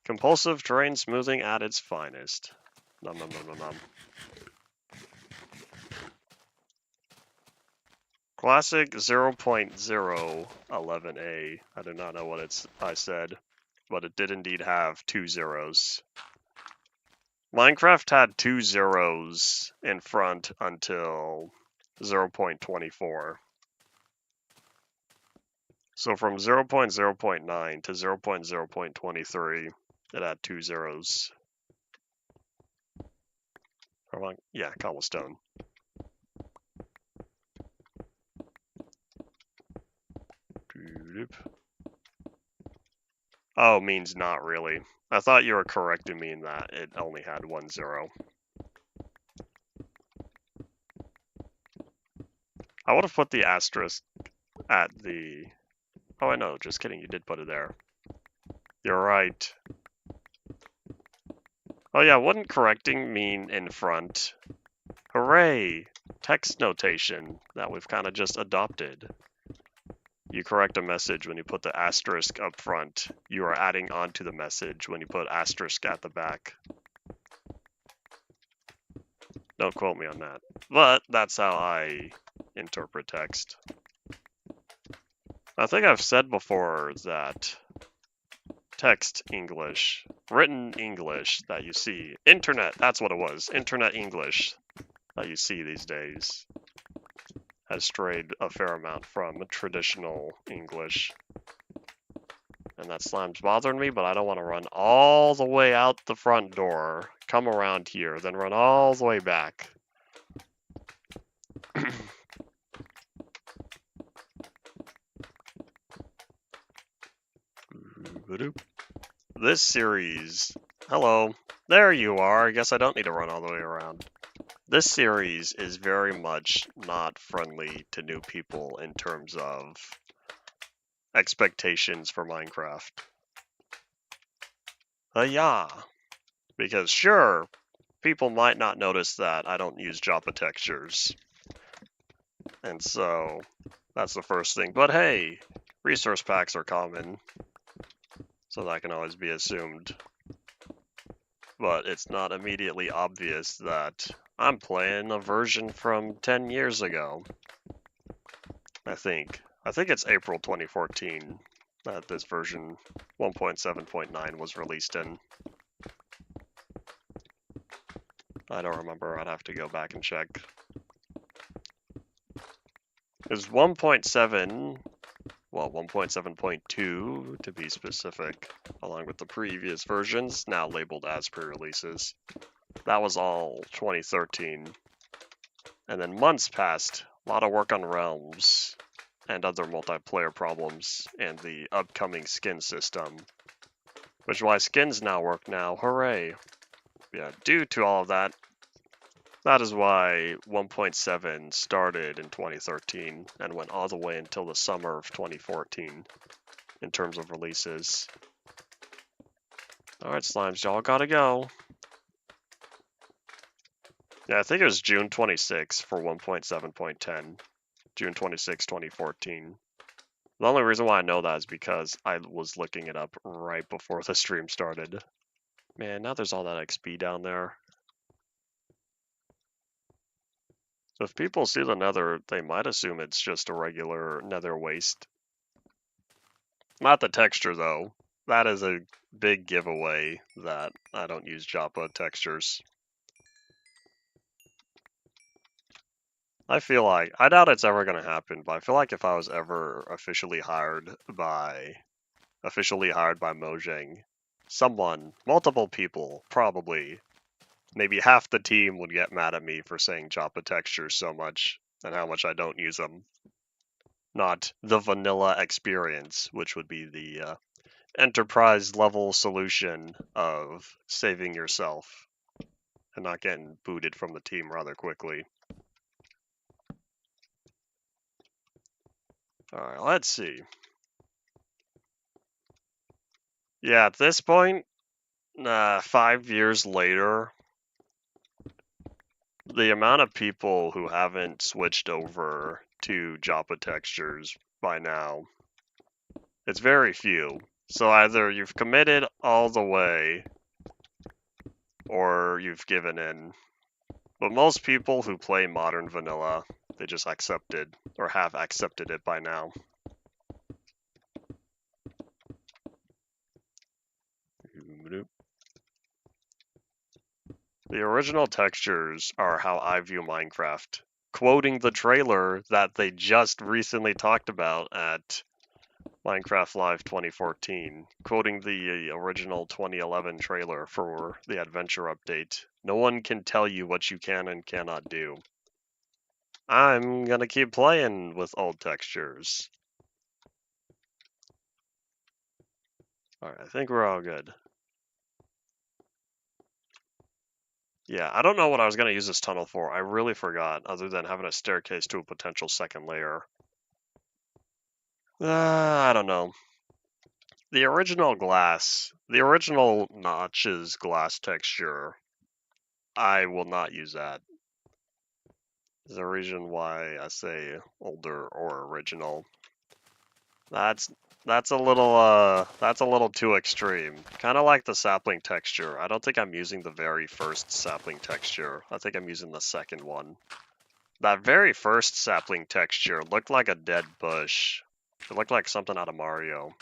Compulsive terrain smoothing at its finest. Nom nom nom nom nom. Classic 0.011a. I do not know what I said, but it did indeed have 2 zeros. Minecraft had 2 zeros in front until 0.24. So from 0.0.9 to 0.0.23, it had 2 zeros. Yeah, cobblestone. Oh, means not really. I thought you were correcting me in that it only had 1 0. I would have put the asterisk at the... Oh, I know, just kidding, you did put it there. You're right. Oh yeah, wouldn't correcting mean in front? Hooray! Text notation that we've kind of just adopted. You correct a message when you put the asterisk up front. You are adding on to the message when you put asterisk at the back. Don't quote me on that. But that's how I interpret text. I think I've said before that text English, written English that you see, internet, that's what it was, internet English that you see these days has strayed a fair amount from traditional English. And that slime's bothering me, but I don't want to run all the way out the front door, come around here, then run all the way back. This series... Hello. There you are. I guess I don't need to run all the way around. This series is very much not friendly to new people in terms of expectations for Minecraft. Yeah. Because sure, people might not notice that I don't use Java textures. And so, that's the first thing. But hey, resource packs are common, so that can always be assumed. But it's not immediately obvious that I'm playing a version from 10 years ago. I think it's April 2014 that this version 1.7.9 was released in. I don't remember, I'd have to go back and check. It's 1.7, well, 1.7.2 to be specific, along with the previous versions, now labeled as pre-releases. That was all 2013. And then months passed, a lot of work on Realms and other multiplayer problems, and the upcoming skin system. Which is why skins now work now, hooray! Yeah, due to all of that, that is why 1.7 started in 2013 and went all the way until the summer of 2014 in terms of releases. Alright, slimes, y'all gotta go. Yeah, I think it was June 26 for 1.7.10. June 26, 2014. The only reason why I know that is because I was looking it up right before the stream started. Man, now there's all that XP down there. So if people see the nether, they might assume it's just a regular nether waste. Not the texture, though. That is a big giveaway that I don't use Java textures. I feel like, I doubt it's ever going to happen, but I feel like if I was ever officially hired by Mojang, someone, multiple people, probably, maybe half the team would get mad at me for saying Java textures so much and how much I don't use them. Not the vanilla experience, which would be the enterprise level solution of saving yourself and not getting booted from the team rather quickly. Alright, let's see. Yeah, at this point, 5 years later, the amount of people who haven't switched over to Java textures by now, it's very few. So either you've committed all the way, or you've given in. But most people who play modern vanilla, they just accepted, or have accepted it by now. The original textures are how I view Minecraft, quoting the trailer that they just recently talked about at Minecraft Live 2014, quoting the original 2011 trailer for the adventure update No one can tell you what you can and cannot do. I'm gonna keep playing with old textures. Alright, I think we're all good. Yeah, I don't know what I was gonna use this tunnel for. I really forgot, other than having a staircase to a potential second layer. I don't know. The original notches glass texture, I will not use that. There's a reason why I say older or original. That's a little too extreme. Kind of like the sapling texture. I don't think I'm using the very first sapling texture. I think I'm using the second one. That very first sapling texture looked like a dead bush. It looked like something out of Mario.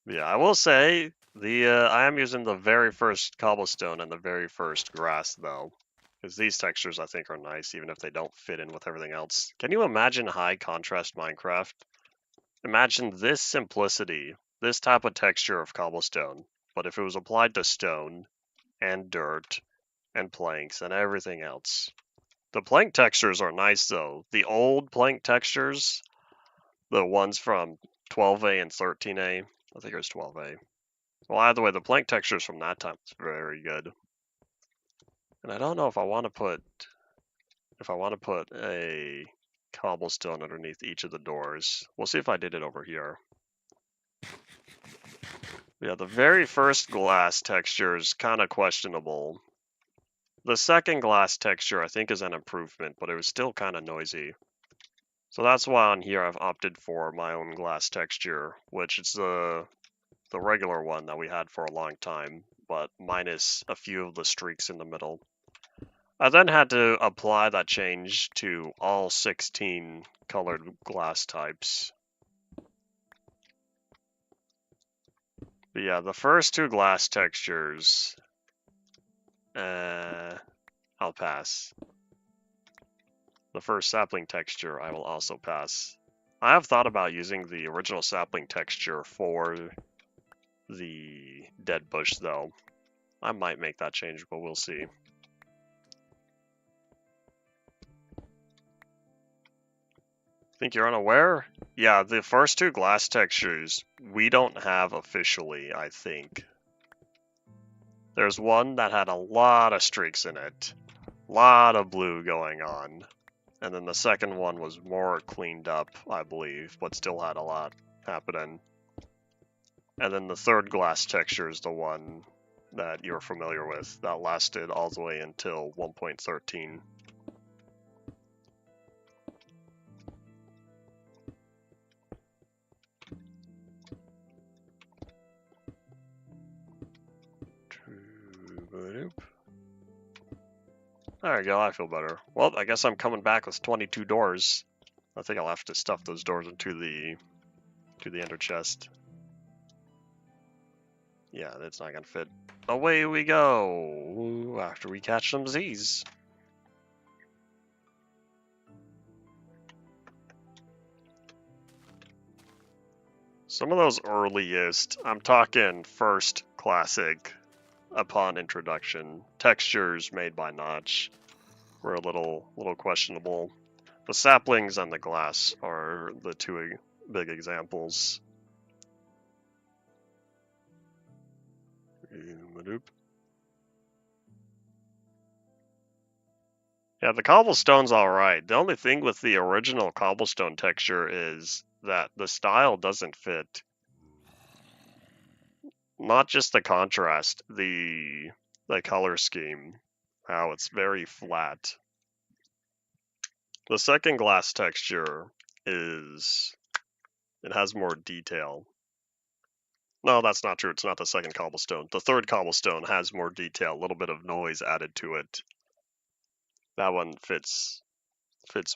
Yeah, I will say I am using the very first cobblestone and the very first grass though, because these textures I think are nice even if they don't fit in with everything else. Can you imagine high contrast Minecraft? Imagine this simplicity, this type of texture of cobblestone, but if it was applied to stone and dirt and planks and everything else. The plank textures are nice though. The old plank textures, the ones from 12A and 13A, I think it was 12A. Well, either way, the plank textures from that time is very good. And I don't know if I want to put a cobblestone underneath each of the doors. We'll see if I did it over here. Yeah, the very first glass texture is kind of questionable. The second glass texture I think is an improvement, but it was still kind of noisy. So that's why on here I've opted for my own glass texture, which is the regular one that we had for a long time, but minus a few of the streaks in the middle. I then had to apply that change to all 16 colored glass types. But yeah, the first two glass textures, I'll pass. The first sapling texture, I will also pass. I have thought about using the original sapling texture for the dead bush though. I might make that change, but we'll see. Think you're unaware? Yeah, the first two glass textures we don't have officially, I think. There's one that had a lot of streaks in it. A lot of blue going on. And then the second one was more cleaned up, I believe, but still had a lot happening. And then the third glass texture is the one that you're familiar with. That lasted all the way until 1.13. There we go, I feel better. Well, I guess I'm coming back with 22 doors. I think I'll have to stuff those doors into the ender chest. Yeah, that's not gonna fit. Away we go after we catch some Z's. Some of those earliest, I'm talking first classic upon introduction, textures made by Notch were a little questionable. The saplings and the glass are the two big examples. Yeah, the cobblestone's alright. The only thing with the original cobblestone texture is that the style doesn't fit. Not just the contrast, the color scheme, how it's very flat. The second glass texture it has more detail. No, that's not true. It's not the second cobblestone. The third cobblestone has more detail, a little bit of noise added to it. That one fits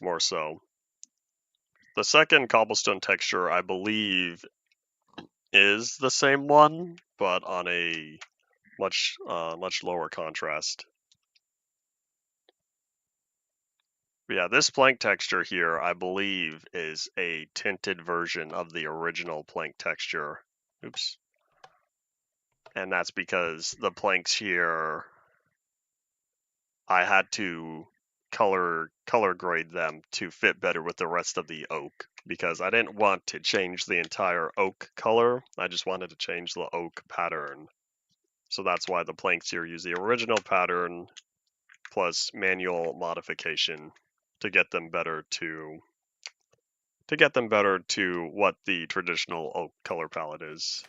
more so. The second cobblestone texture, I believe, is the same one, but on a much lower contrast. But yeah, this plank texture here, I believe, is a tinted version of the original plank texture. Oops. and that's because the planks here, I had to color grade them to fit better with the rest of the oak, because I didn't want to change the entire oak color. I just wanted to change the oak pattern. So that's why the planks here use the original pattern plus manual modification to get them better to what the traditional oak color palette is.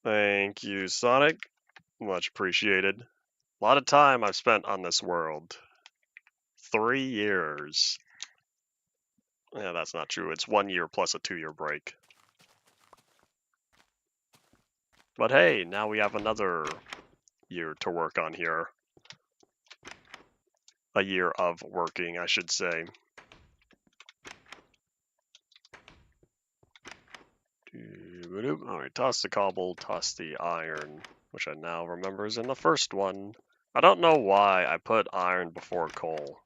Thank you, Sonic. Much appreciated. A lot of time I've spent on this world. 3 years. Yeah, that's not true. It's 1 year plus a 2-year break. But hey, now we have another year to work on here. A year of working, I should say. Alright, toss the cobble, toss the iron, which I now remember is in the first one. I don't know why I put iron before coal.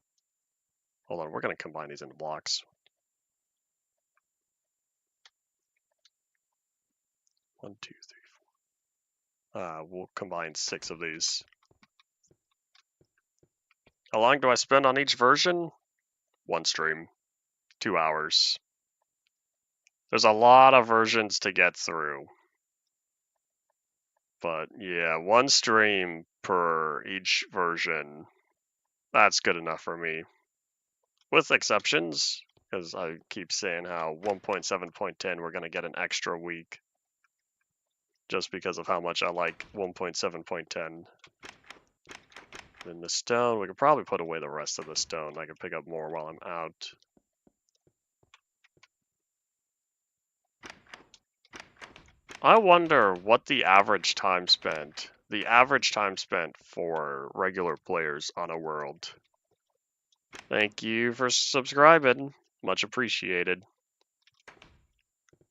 Hold on, we're going to combine these into blocks. 1, 2, 3, 4. We'll combine 6 of these. How long do I spend on each version? 1 stream. 2 hours. There's a lot of versions to get through. But yeah, 1 stream per each version. That's good enough for me. With exceptions, because I keep saying how 1.7.10 we're going to get an extra week. Just because of how much I like 1.7.10. Then the stone, we could probably put away the rest of the stone. I can pick up more while I'm out. I wonder what the average time spent for regular players on a world. Thank you for subscribing. Much appreciated.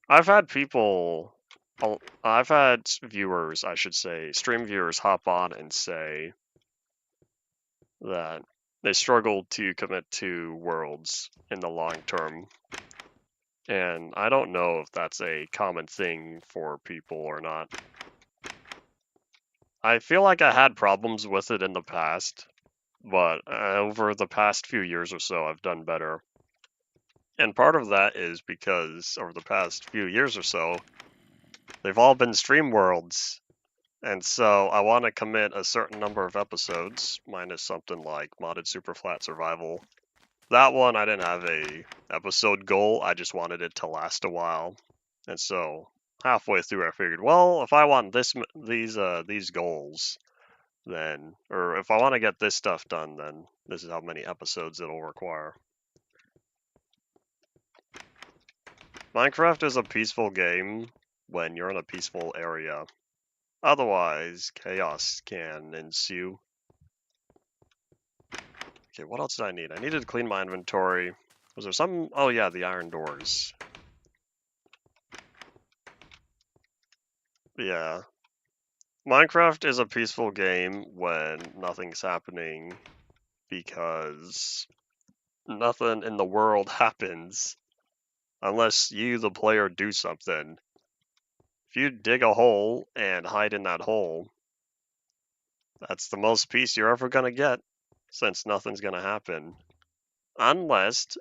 I've had viewers, I should say, stream viewers hop on and say that they struggle to commit to worlds in the long term. And I don't know if that's a common thing for people or not. I feel like I had problems with it in the past, but over the past few years or so, I've done better. And part of that is because over the past few years or so, they've all been stream worlds. And so I want to commit a certain number of episodes, minus something like Modded Super Flat Survival. That one, I didn't have a episode goal, I just wanted it to last a while. And so halfway through I figured, well, if I want these goals, then, or if I want to get this stuff done, then this is how many episodes it'll require. Minecraft is a peaceful game when you're in a peaceful area. Otherwise, chaos can ensue. Okay, what else did I need? I needed to clean my inventory. Was there some? Oh yeah, the iron doors. Yeah. Minecraft is a peaceful game when nothing's happening, because nothing in the world happens unless you, the player, do something. If you dig a hole and hide in that hole, that's the most peace you're ever gonna get, since nothing's gonna happen. Unless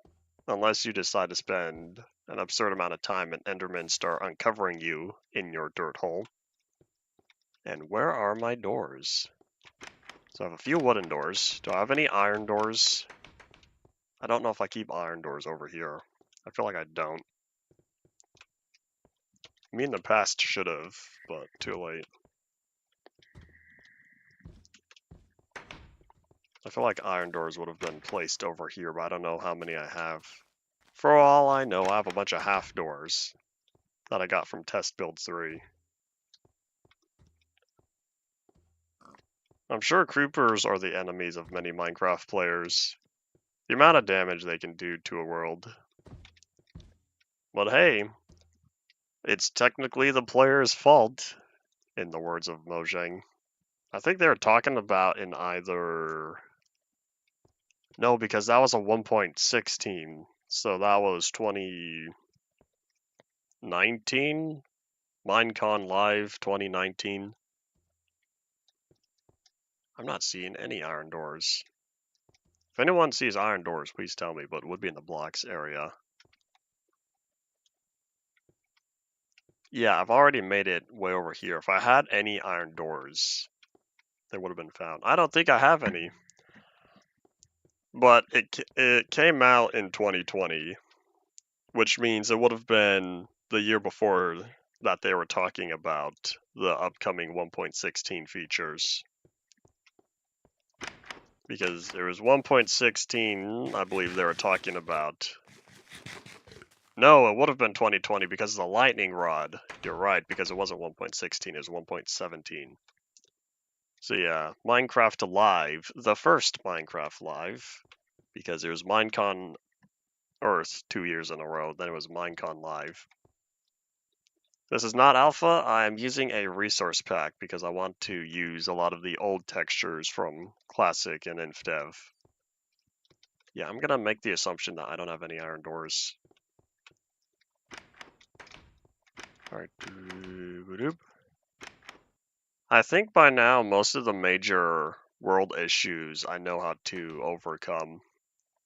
you decide to spend an absurd amount of time and Endermen start uncovering you in your dirt hole. And where are my doors? So I have a few wooden doors. Do I have any iron doors? I don't know if I keep iron doors over here. I feel like I don't. Me in the past should have, but too late. I feel like iron doors would have been placed over here, but I don't know how many I have. For all I know, I have a bunch of half doors that I got from Test Build 3. I'm sure creepers are the enemies of many Minecraft players. The amount of damage they can do to a world. But hey, it's technically the player's fault, in the words of Mojang. I think they were talking about in either... No, because that was a 1.16, so that was 2019? Minecon Live 2019. I'm not seeing any iron doors. If anyone sees iron doors, please tell me, but it would be in the blocks area. Yeah, I've already made it way over here. If I had any iron doors, they would have been found. I don't think I have any. But it came out in 2020, which means it would have been the year before that they were talking about the upcoming 1.16 features. Because there was 1.16, I believe they were talking about. No, it would have been 2020 because of the lightning rod. You're right, because it wasn't 1.16, it was 1.17. So yeah, Minecraft Live, the first Minecraft Live, because it was Minecon Earth 2 years in a row, then it was Minecon Live. This is not alpha, I'm using a resource pack because I want to use a lot of the old textures from Classic and InfDev. Yeah, I'm gonna make the assumption that I don't have any iron doors. Alright. I think by now most of the major world issues I know how to overcome.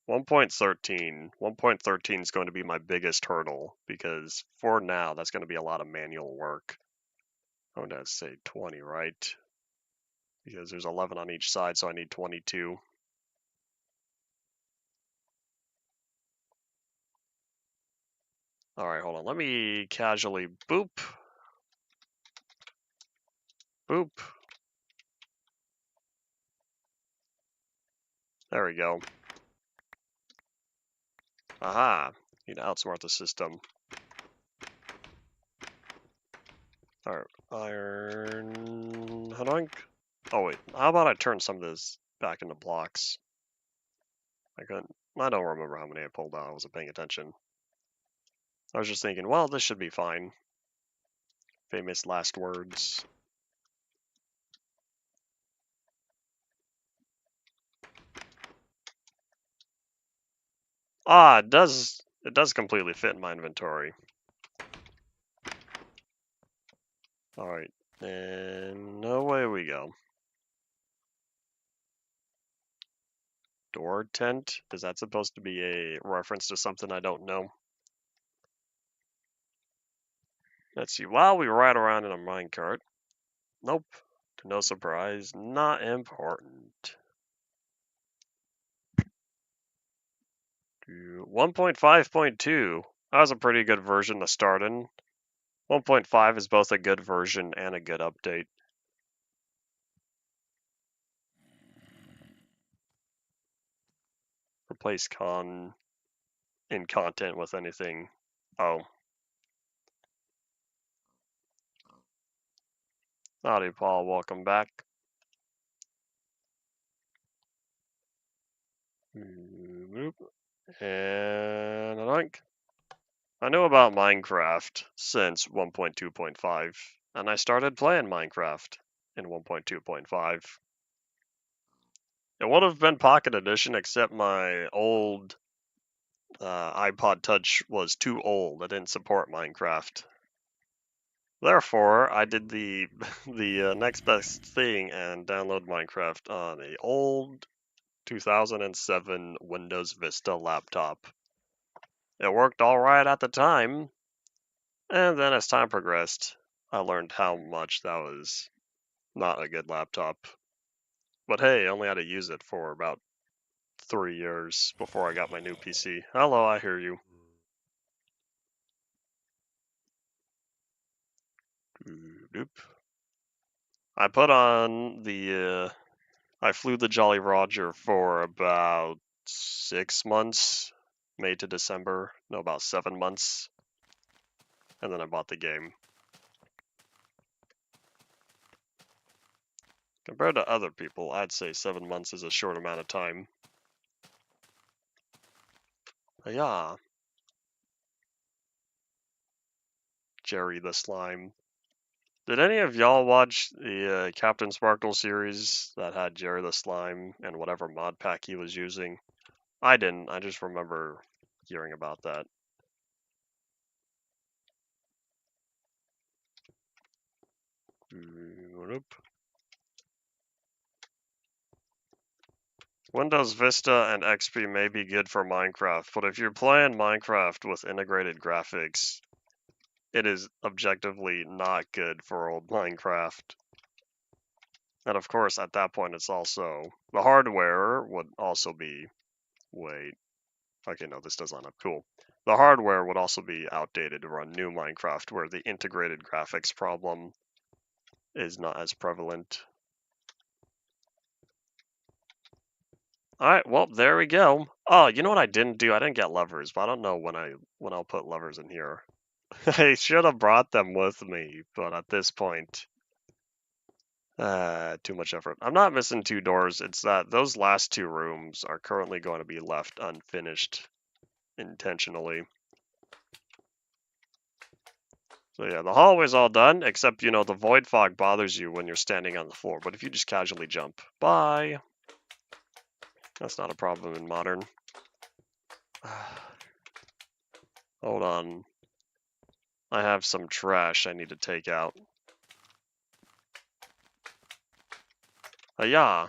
1.13 is going to be my biggest hurdle because for now that's going to be a lot of manual work. I'm going to say 20, right? Because there's 11 on each side, so I need 22. All right, hold on. Let me casually boop. Boop. There we go. Aha. Need to outsmart the system. Alright, iron... Hadunk? Oh wait, how about I turn some of this back into blocks? I don't remember how many I pulled out, I wasn't paying attention. I was just thinking, well, this should be fine. Famous last words. Ah, it does completely fit in my inventory. Alright, and away we go. Door tent? Is that supposed to be a reference to something I don't know? Let's see, while we ride around in a minecart. Nope, to no surprise, not important. 1.5.2. That was a pretty good version to start in. 1.5 is both a good version and a good update. Replace con in content with anything. Oh. Howdy, Paul. Welcome back. And a link. I knew about Minecraft since 1.2.5, and I started playing Minecraft in 1.2.5. It would have been Pocket Edition, except my old iPod Touch was too old. It didn't support Minecraft. Therefore, I did the next best thing and download Minecraft on a old 2007 Windows Vista laptop. It worked all right at the time, and then as time progressed, I learned how much that was not a good laptop. But hey, I only had to use it for about 3 years before I got my new PC. Hello, I hear you. I put on the, I flew the Jolly Roger for about 6 months, May to December, no, about 7 months, and then I bought the game. Compared to other people, I'd say 7 months is a short amount of time. Yeah. Jerry the Slime. Did any of y'all watch the Captain Sparkle series that had Jerry the Slime and whatever mod pack he was using? I didn't. I just remember hearing about that. Windows Vista and XP may be good for Minecraft, but if you're playing Minecraft with integrated graphics, it is objectively not good for old Minecraft. And of course, at that point, it's also the hardware would also be. Wait. Okay, no, this does line up. Cool. The hardware would also be outdated to run new Minecraft, where the integrated graphics problem is not as prevalent. Alright, well, there we go. Oh, you know what I didn't do? I didn't get levers, but I don't know when I'll put levers in here. I should have brought them with me, but at this point, too much effort. I'm not missing 2 doors. It's that those last 2 rooms are currently going to be left unfinished intentionally. So yeah, the hallway's all done, except, you know, the void fog bothers you when you're standing on the floor. But if you just casually jump, bye. That's not a problem in modern. Hold on. I have some trash I need to take out. Yeah.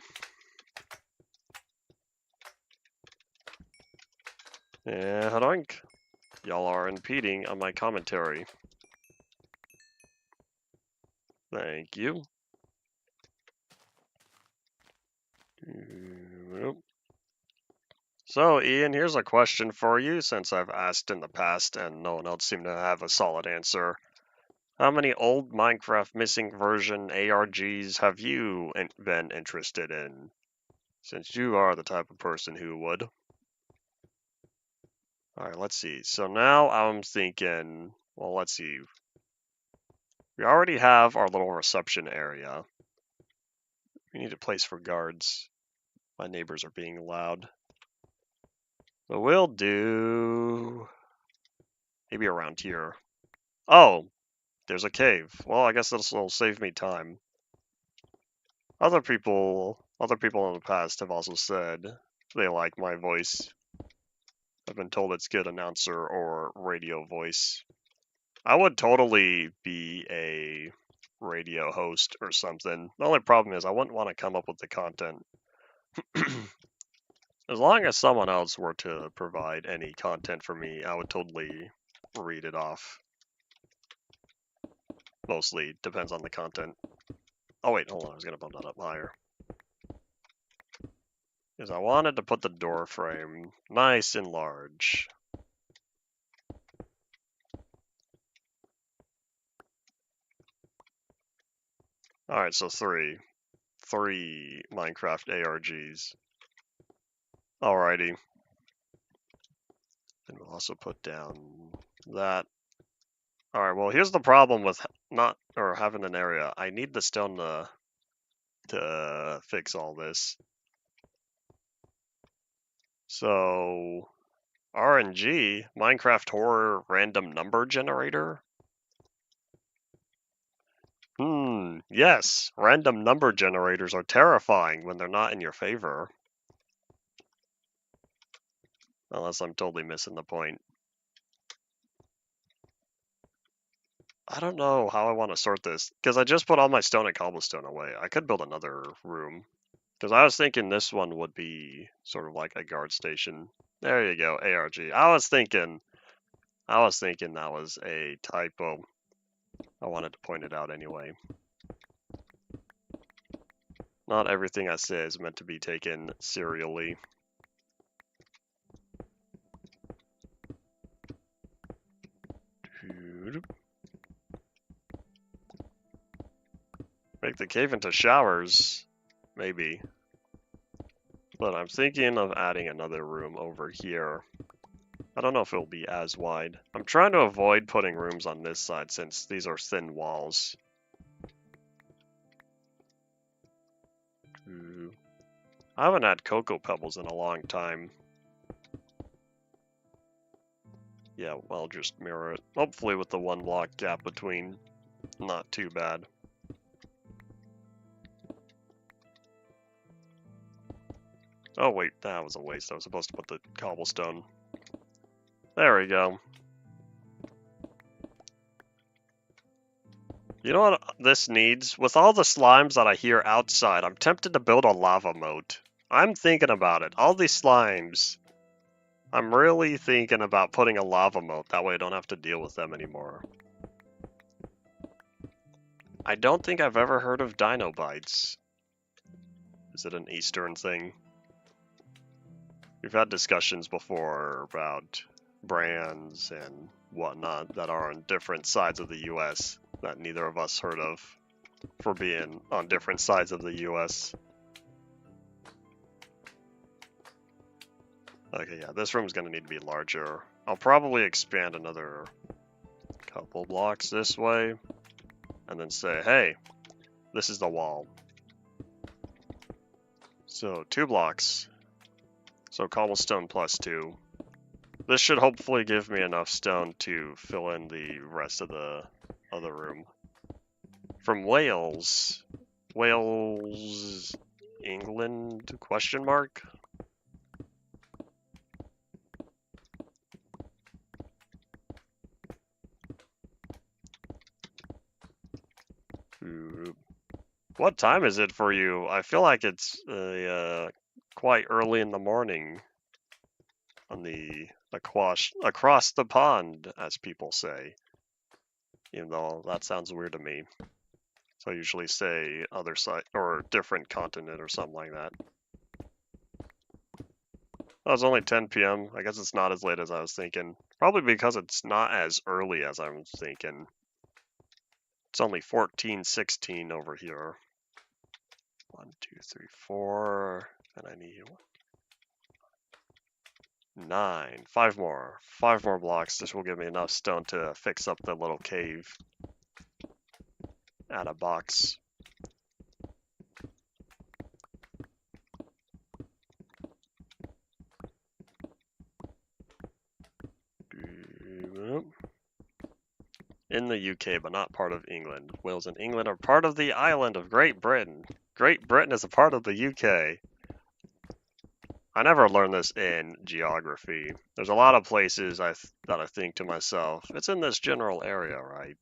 Yeah, hadoink. Y'all are impeding on my commentary. Thank you. So, Ian, here's a question for you, since I've asked in the past and no one else seemed to have a solid answer. How many old Minecraft missing version ARGs have you been interested in? Since you are the type of person who would. Alright, let's see. So now I'm thinking, well, let's see. We already have our little reception area. We need a place for guards. My neighbors are being loud. So we'll do maybe around here. Oh, there's a cave. Well, I guess this will save me time. Other people in the past have also said they like my voice. I've been told it's good announcer or radio voice. I would totally be a radio host or something. The only problem is I wouldn't want to come up with the content. As long as someone else were to provide any content for me, I would totally read it off. Mostly depends on the content. Oh wait, hold on, I was gonna bump that up higher. Because I wanted to put the door frame nice and large. Alright, so three Minecraft ARGs. Alrighty. And we'll also put down that. Alright, well here's the problem with having an area. I need the stone to fix all this. So RNG, Minecraft Horror Random Number Generator. Yes, random number generators are terrifying when they're not in your favor. Unless I'm totally missing the point. I don't know how I want to sort this, because I just put all my stone and cobblestone away. I could build another room. Because I was thinking this one would be sort of like a guard station. There you go, ARG. I was thinking that was a typo. I wanted to point it out anyway. Not everything I say is meant to be taken serially. Make the cave into showers, maybe. But I'm thinking of adding another room over here. I don't know if it'll be as wide. I'm trying to avoid putting rooms on this side since these are thin walls. I haven't had cocoa pebbles in a long time. Yeah, I'll just mirror it. Hopefully with the 1 block gap between. Not too bad. Oh wait, that was a waste. I was supposed to put the cobblestone. There we go. You know what this needs? With all the slimes that I hear outside, I'm tempted to build a lava moat. I'm thinking about it. All these slimes. I'm really thinking about putting a lava moat. That way I don't have to deal with them anymore. I don't think I've ever heard of dino bites. Is it an Eastern thing? We've had discussions before about brands and whatnot that are on different sides of the US that neither of us heard of for being on different sides of the US. Okay, yeah, this room's gonna need to be larger. I'll probably expand another couple blocks this way and then say, hey, this is the wall. So 2 blocks. So cobblestone plus 2. This should hopefully give me enough stone to fill in the rest of the other room. From Wales, England, question mark? What time is it for you? I feel like it's quite early in the morning on the across the pond, as people say. Even though that sounds weird to me. So I usually say other side or different continent or something like that. Oh, it's only 10 p.m. I guess it's not as late as I was thinking. Probably because it's not as early as I was thinking. It's only 14:16 over here. 1, 2, 3, 4, and I need 9. 5 more. 5 more blocks. This will give me enough stone to fix up the little cave. Add a box. In the UK, but not part of England. Wales and England are part of the island of Great Britain. Great Britain is a part of the UK. I never learned this in geography. There's a lot of places that I think to myself, it's in this general area, right?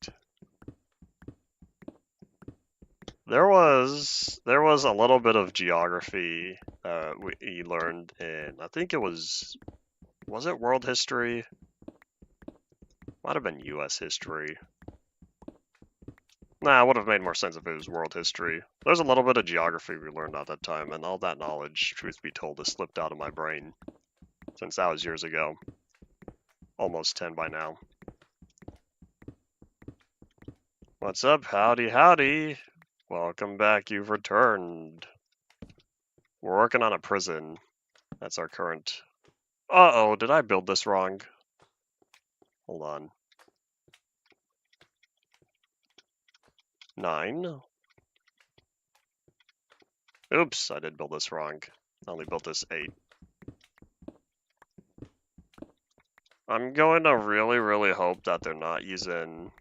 There was a little bit of geography we learned in, I think it was it world history? Might have been US history. Nah, it would have made more sense if it was world history. There's a little bit of geography we learned at that time, and all that knowledge, truth be told, has slipped out of my brain. Since that was years ago. Almost 10 by now. What's up? Howdy, howdy. Welcome back, you've returned. We're working on a prison. That's our current... Uh-oh, did I build this wrong? Hold on. 9. Oops, I did build this wrong. I only built this 8. I'm going to really, really hope that they're not using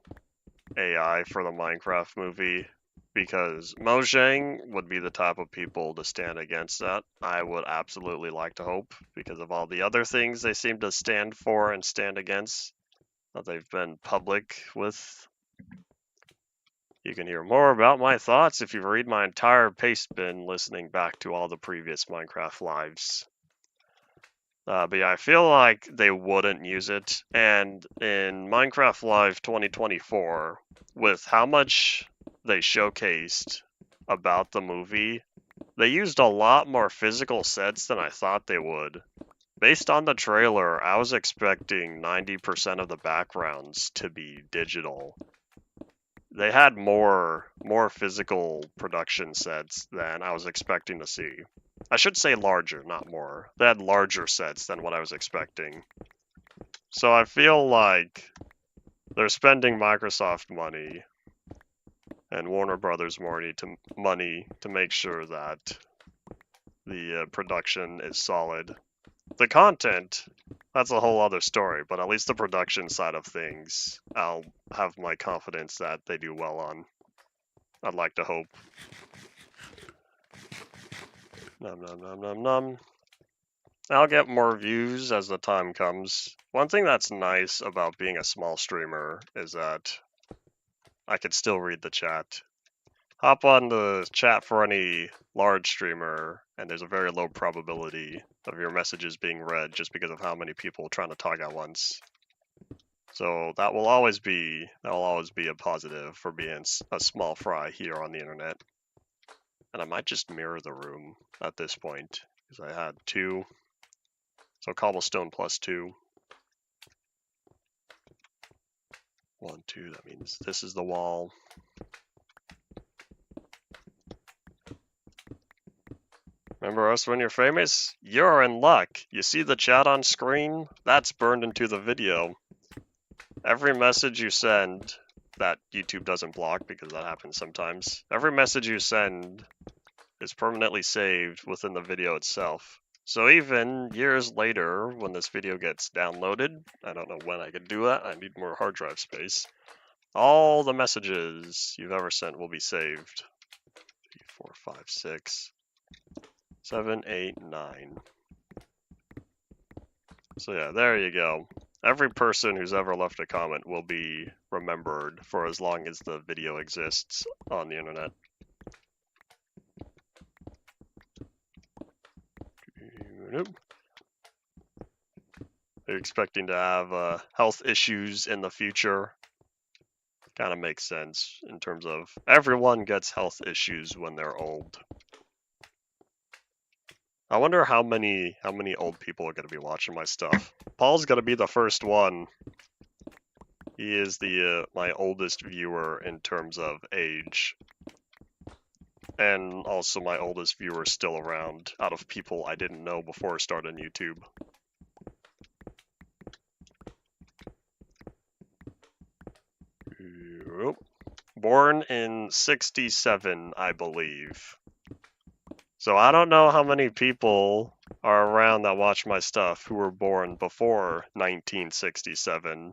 AI for the Minecraft movie, because Mojang would be the type of people to stand against that. I would absolutely like to hope, because of all the other things they seem to stand for and stand against that they've been public with. You can hear more about my thoughts if you read my entire paste bin listening back to all the previous Minecraft lives. But yeah, I feel like they wouldn't use it. And in Minecraft Live 2024, with how much they showcased about the movie, they used a lot more physical sets than I thought they would. Based on the trailer, I was expecting 90% of the backgrounds to be digital. They had more physical production sets than I was expecting to see. I should say larger, not more. They had larger sets than what I was expecting. So I feel like they're spending Microsoft money and Warner Brothers money to make sure that the production is solid. The content, that's a whole other story, but at least the production side of things, I'll have my confidence that they do well on. I'd like to hope. Nom nom nom nom nom. I'll get more views as the time comes. One thing that's nice about being a small streamer is that I could still read the chat. Hop on the chat for any large streamer, and there's a very low probability of your messages being read just because of how many people trying to talk at once. So that will always be a positive for being a small fry here on the internet. And I might just mirror the room at this point because I had 2. So cobblestone plus 2. 1, 2. That means this is the wall. Remember us when you're famous? You're in luck. You see the chat on screen? That's burned into the video. Every message you send that YouTube doesn't block, because that happens sometimes, every message you send is permanently saved within the video itself. So even years later, when this video gets downloaded, I don't know when I can do that, I need more hard drive space, all the messages you've ever sent will be saved. 3, 4, 5, 6, 7, 8, 9. So yeah, there you go. Every person who's ever left a comment will be remembered for as long as the video exists on the internet. Are you expecting to have health issues in the future? Kind of makes sense in terms of everyone gets health issues when they're old. I wonder how many old people are going to be watching my stuff. Paul's going to be the first one. He is the my oldest viewer in terms of age. And also my oldest viewer still around out of people I didn't know before starting YouTube. Born in 67, I believe. So I don't know how many people are around that watch my stuff who were born before 1967.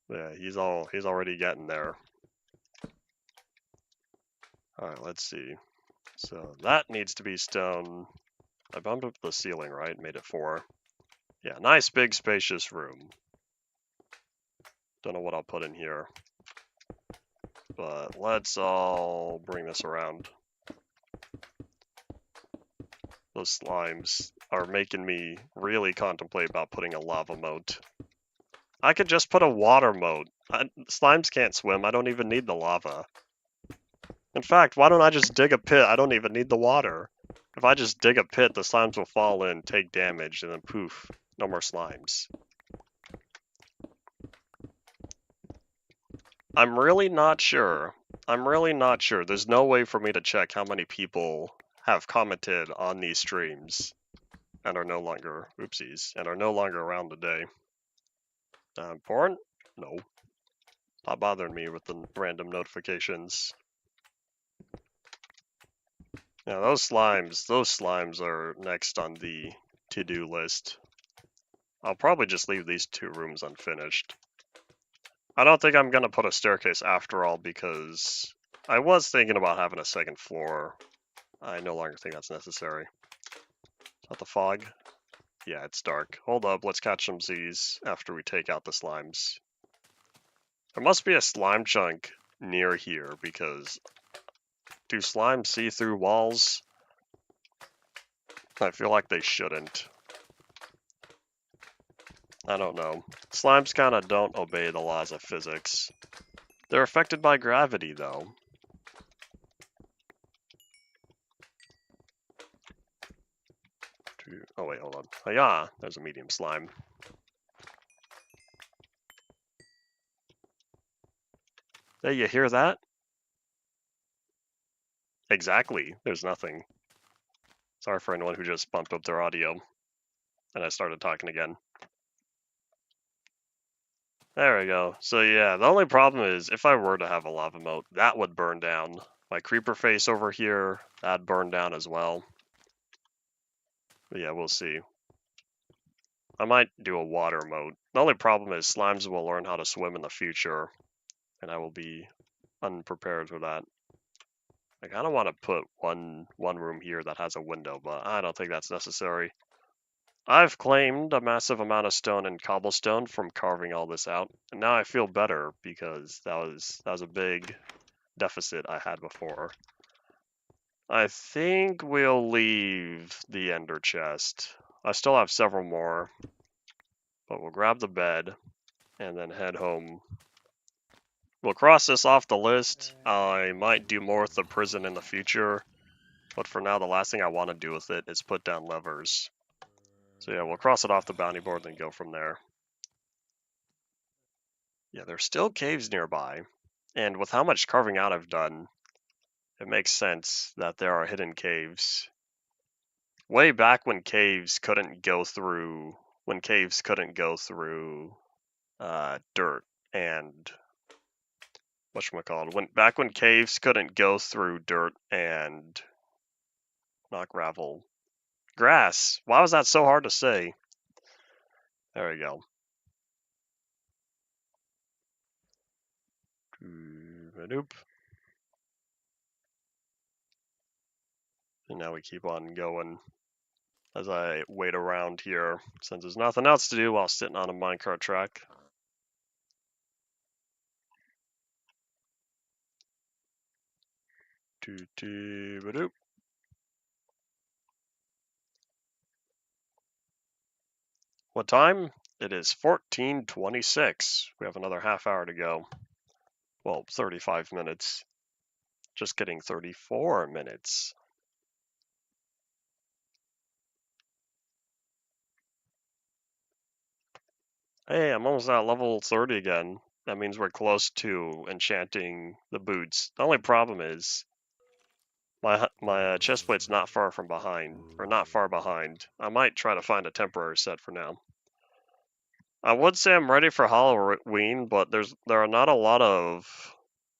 Yeah, he's already getting there. Alright, let's see. So that needs to be stone. I bumped up the ceiling, right? Made it 4. Yeah, nice big spacious room. Don't know what I'll put in here. But let's all bring this around. Those slimes are making me really contemplate about putting a lava moat. I could just put a water moat. Slimes can't swim, I don't even need the lava. In fact, why don't I just dig a pit? I don't even need the water. If I just dig a pit, the slimes will fall in, take damage, and then poof, no more slimes. I'm really not sure. There's no way for me to check how many people have commented on these streams and are no longer, and are no longer around today. Important? No. Not bothering me with the random notifications. Yeah, those slimes are next on the to-do list. I'll probably just leave these 2 rooms unfinished. I don't think I'm gonna put a staircase after all because I was thinking about having a 2nd floor. I no longer think that's necessary. Is that the fog? Yeah, it's dark. Hold up, let's catch some Z's after we take out the slimes. There must be a slime chunk near here because do slimes see through walls? I feel like they shouldn't. I don't know. Slimes kinda don't obey the laws of physics. They're affected by gravity, though. Oh wait, hold on. Oh yeah, there's a medium slime. Hey, you hear that? Exactly, there's nothing. Sorry for anyone who just bumped up their audio. And I started talking again. There we go. So yeah, the only problem is if I were to have a lava moat, that would burn down. My creeper face over here, that'd burn down as well. But yeah, we'll see. I might do a water moat. The only problem is slimes will learn how to swim in the future, and I will be unprepared for that. I kind of want to put one room here that has a window, but I don't think that's necessary. I've claimed a massive amount of stone and cobblestone from carving all this out, and now I feel better because that was a big deficit I had before. I think we'll leave the ender chest. I still have several more, but we'll grab the bed and then head home. We'll cross this off the list. I might do more with the prison in the future, but for now the last thing I want to do with it is put down levers. So yeah, we'll cross it off the bounty board and go from there. Yeah, there's still caves nearby, and with how much carving out I've done, it makes sense that there are hidden caves. Way back when caves couldn't go through, dirt and back when caves couldn't go through dirt and not gravel, grass. Why was that so hard to say? There we go. Nope. And now we keep on going as I wait around here since there's nothing else to do while sitting on a minecart track. What time? It is 14:26. We have another half hour to go. Well, 35 minutes. Just kidding, 34 minutes. Hey, I'm almost at level 30 again. That means we're close to enchanting the boots. The only problem is my chest plate's not far from behind, or not far behind. I might try to find a temporary set for now. I would say I'm ready for Halloween, but there are not a lot of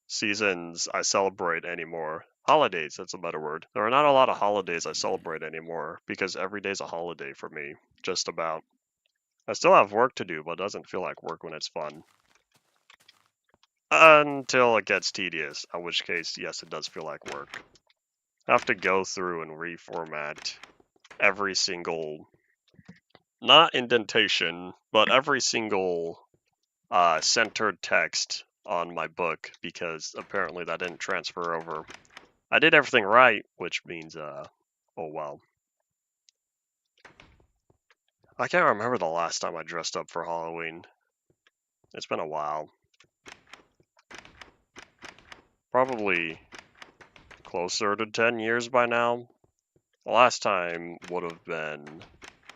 seasons I celebrate anymore. Holidays, that's a better word. There are not a lot of holidays I celebrate anymore because every day's a holiday for me, just about. I still have work to do, but it doesn't feel like work when it's fun. Until it gets tedious, in which case, yes, it does feel like work. I have to go through and reformat every single, not indentation, but every single centered text on my book because apparently that didn't transfer over. I did everything right, which means, oh well. I can't remember the last time I dressed up for Halloween. It's been a while. Probably closer to 10 years by now. The last time would have been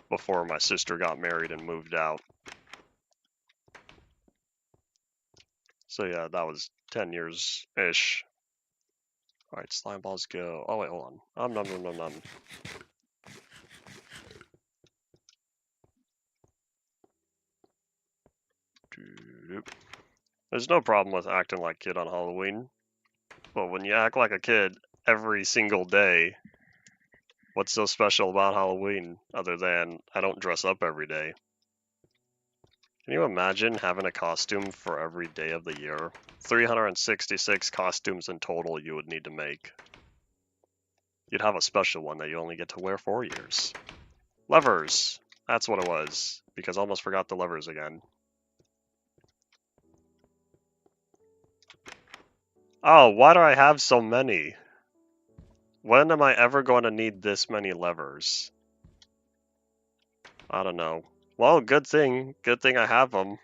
before my sister got married and moved out. So yeah, that was 10 years-ish. Alright, slime balls go. Oh wait, hold on. Nom nom nom nom. There's no problem with acting like a kid on Halloween. But when you act like a kid every single day, what's so special about Halloween other than I don't dress up every day? Can you imagine having a costume for every day of the year? 366 costumes in total you would need to make. You'd have a special one that you only get to wear 4 years. Levers! That's what it was, because I almost forgot the levers again. Oh, why do I have so many? When am I ever going to need this many levers? I don't know. Well, good thing I have them.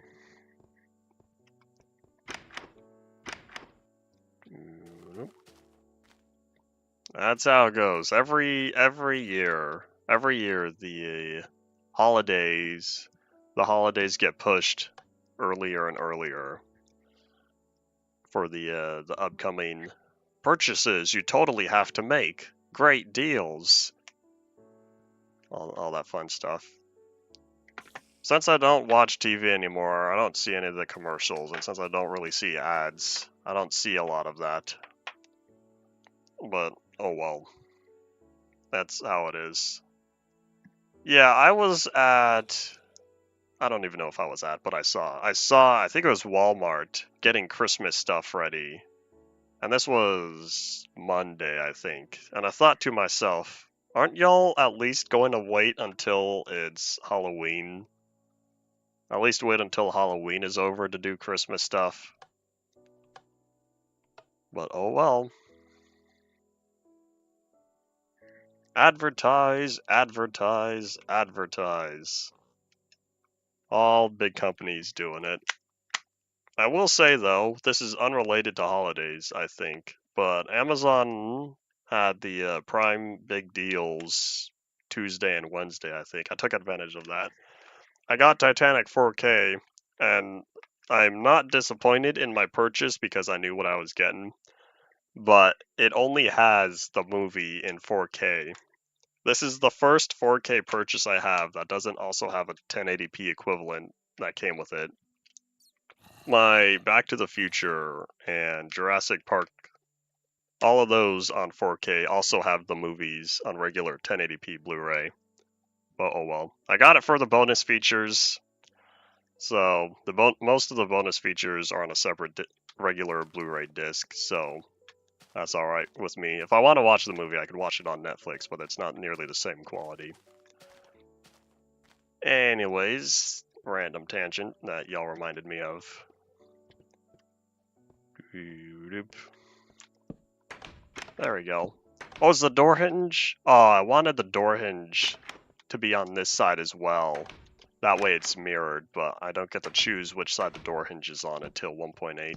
That's how it goes. Every year the holidays get pushed earlier and earlier for the upcoming purchases you totally have to make. Great deals. All that fun stuff. Since I don't watch TV anymore, I don't see any of the commercials, and since I don't really see ads, I don't see a lot of that. But, oh well. That's how it is. Yeah, I was at... I don't even know if I was at, but I saw, I think it was Walmart, getting Christmas stuff ready. And this was Monday, I think. And I thought to myself, Aren't y'all at least going to wait until it's Halloween? At least wait until Halloween is over to do Christmas stuff. But oh well. Advertise, advertise, advertise. All big companies doing it. I will say though, this is unrelated to holidays, I think, but Amazon had the Prime Big Deals Tuesday and Wednesday, I think. I took advantage of that. I got Titanic 4K, and I'm not disappointed in my purchase because I knew what I was getting, but it only has the movie in 4K. This is the first 4K purchase I have that doesn't also have a 1080p equivalent that came with it. My Back to the Future and Jurassic Park, all of those on 4K also have the movies on regular 1080p Blu-ray. But oh well. I got it for the bonus features. So most of the bonus features are on a separate regular Blu-ray disc, so that's all right with me. If I want to watch the movie, I could watch it on Netflix, but it's not nearly the same quality. Anyways, random tangent that y'all reminded me of. There we go. Oh, is the door hinge? Oh, I wanted the door hinge to be on this side as well. That way it's mirrored, but I don't get to choose which side the door hinge is on until 1.8.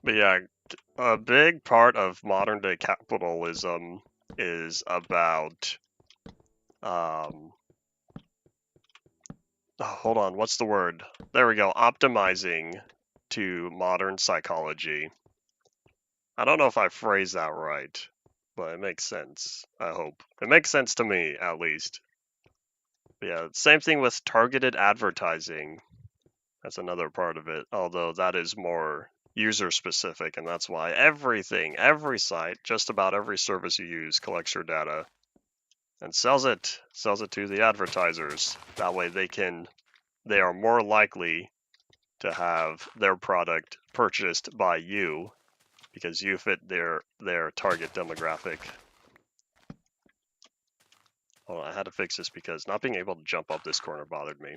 But yeah, a big part of modern day capitalism is about hold on, what's the word? There we go, optimizing to modern psychology. I don't know if I phrased that right, but it makes sense, I hope. It makes sense to me, at least. But yeah, same thing with targeted advertising. That's another part of it, although that is more user specific, and that's why every site, just about every service you use collects your data and sells it to the advertisers. That way they are more likely to have their product purchased by you because you fit their target demographic. Oh, I had to fix this because not being able to jump up this corner bothered me.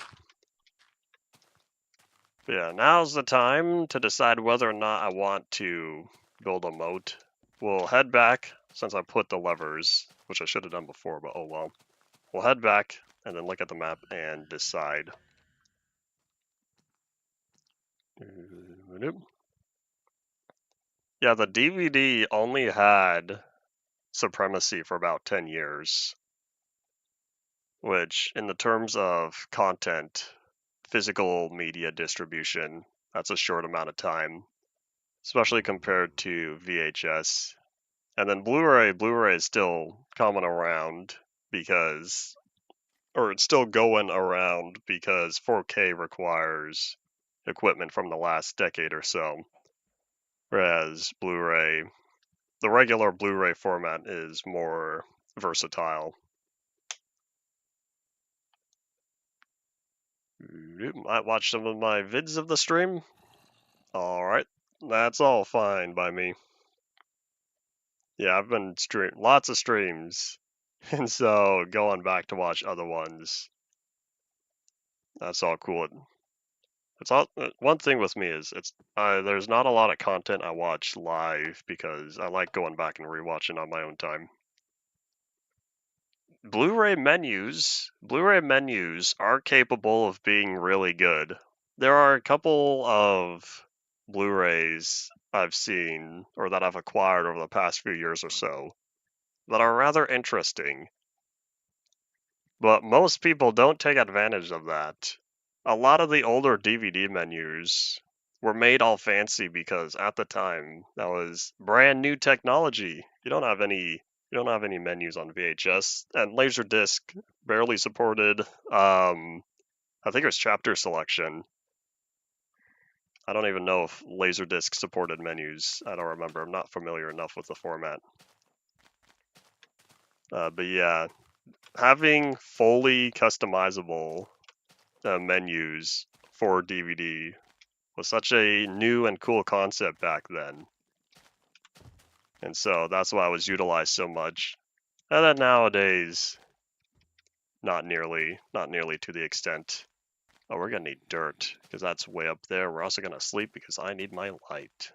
But yeah, now's the time to decide whether or not I want to build a moat. We'll head back, since I put the levers, which I should have done before, but oh well. We'll head back and then look at the map and decide. Yeah, the DVD only had Supremacy for about 10 years, which in the terms of content, physical media distribution, that's a short amount of time, especially compared to VHS. And then Blu-ray is still coming around because, or it's still going around because 4K requires equipment from the last decade or so. Whereas Blu-ray, the regular Blu-ray format is more versatile. Might watch some of my vids of the stream. Alright, that's all fine by me. Yeah, I've been lots of streams, and so going back to watch other ones, that's all cool. It's all one thing with me is there's not a lot of content I watch live because I like going back and rewatching on my own time. Blu-ray menus are capable of being really good. There are a couple of Blu-rays I've seen or that I've acquired over the past few years or so that are rather interesting. But most people don't take advantage of that. A lot of the older DVD menus were made all fancy because at the time that was brand new technology. You don't have any menus on VHS, and Laserdisc barely supported I think it was chapter selection. I don't even know if Laserdisc supported menus. I don't remember. I'm not familiar enough with the format. But yeah, having fully customizable menus for DVD was such a new and cool concept back then. And so that's why it was utilized so much. And then nowadays, not nearly to the extent. Oh, we're gonna need dirt, because that's way up there. We're also gonna sleep because I need my light.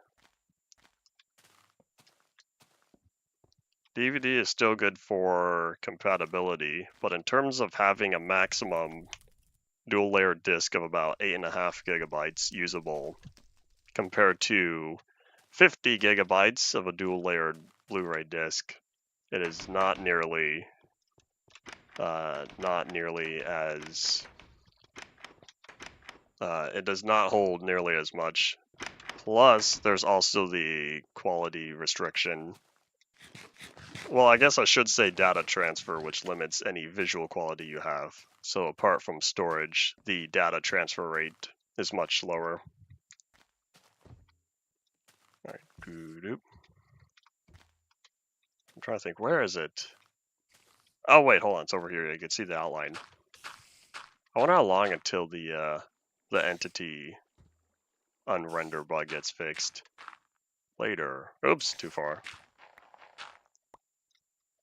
DVD is still good for compatibility, but in terms of having a maximum dual layer disk of about 8.5 gigabytes usable compared to 50 gigabytes of a dual layered Blu-ray disc, it is not nearly as it does not hold nearly as much. Plus, there's also the quality restriction. Well, I guess I should say data transfer, which limits any visual quality you have. So apart from storage, the data transfer rate is much lower. All right, I'm trying to think, where is it? Oh wait, hold on, it's over here. You can see the outline. I wonder how long until the entity unrender bug gets fixed. Later. Oops, too far.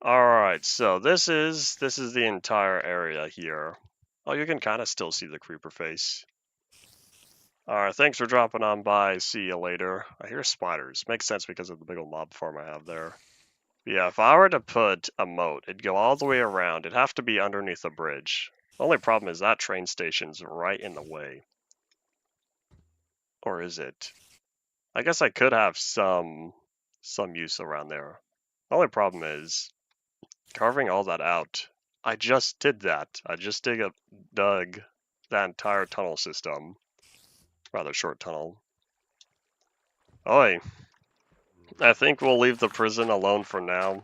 Alright, so this is the entire area here. Oh, you can kind of still see the creeper face. Alright, thanks for dropping on by. See you later. I hear spiders. Makes sense because of the big old mob farm I have there. But yeah, if I were to put a moat, it'd go all the way around. It'd have to be underneath a bridge. The only problem is that train station's right in the way. Or is it? I guess I could have some use around there. The only problem is carving all that out. I just did that. I just dug that entire tunnel system. Rather short tunnel. Oi. I think we'll leave the prison alone for now.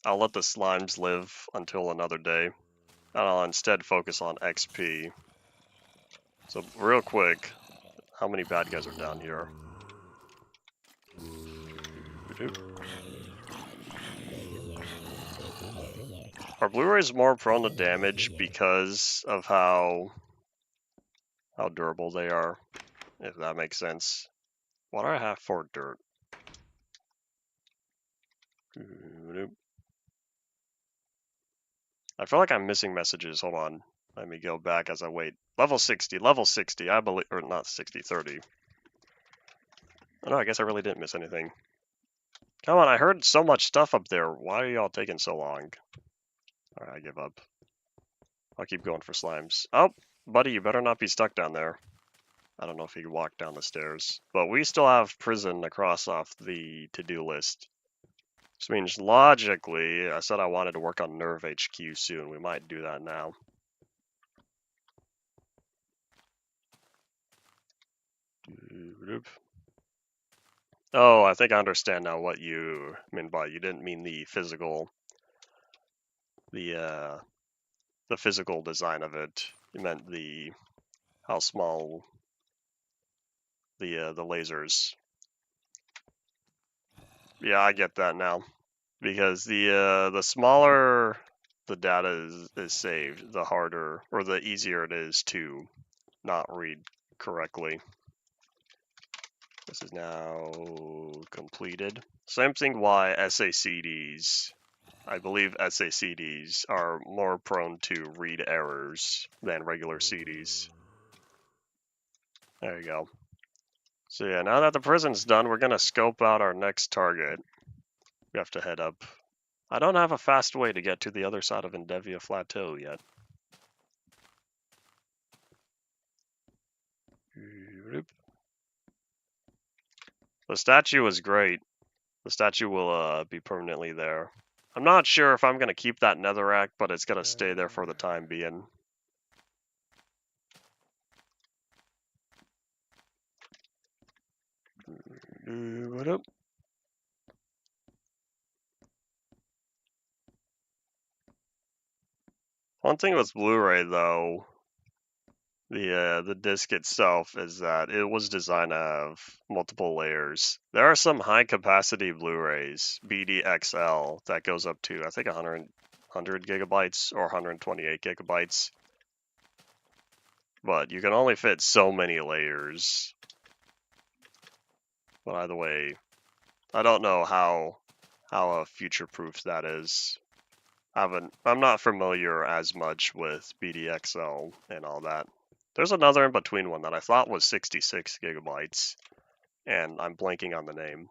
I'll let the slimes live until another day. And I'll instead focus on XP. So real quick, how many bad guys are down here? Are Blu-rays more prone to damage because of how durable they are? If that makes sense. What do I have for dirt? I feel like I'm missing messages. Hold on. Let me go back as I wait. Level 60, I believe, or not 60, 30. Oh no, I guess I really didn't miss anything. Come on, I heard so much stuff up there. Why are y'all taking so long? Alright, I give up. I'll keep going for slimes. Oh, buddy, you better not be stuck down there. I don't know if you can walk down the stairs. But we still have prison to cross off the to-do list. Which means logically, I said I wanted to work on Nerve HQ soon. We might do that now. Oh, I think I understand now what you mean by you didn't mean the physical, the physical design of it. You meant the how small the lasers. Yeah, I get that now. Because the smaller the data is saved, the harder or the easier it is to not read correctly. This is now completed. Same thing why SACDs, I believe SACDs are more prone to read errors than regular CDs. There you go. So yeah, now that the prison's done, we're gonna scope out our next target. We have to head up. I don't have a fast way to get to the other side of Endevia Plateau yet. The statue was great. The statue will be permanently there. I'm not sure if I'm going to keep that netherrack, but it's going to stay there for the time being. What up? One thing with Blu-ray though, the disc itself is that it was designed to have multiple layers. There are some high capacity Blu-rays, BDXL, that goes up to I think 100 gigabytes or 128 gigabytes. But you can only fit so many layers. But either way, I don't know how how future-proof that is. I'm not familiar as much with BDXL and all that. There's another in between one that I thought was 66 gigabytes, and I'm blanking on the name.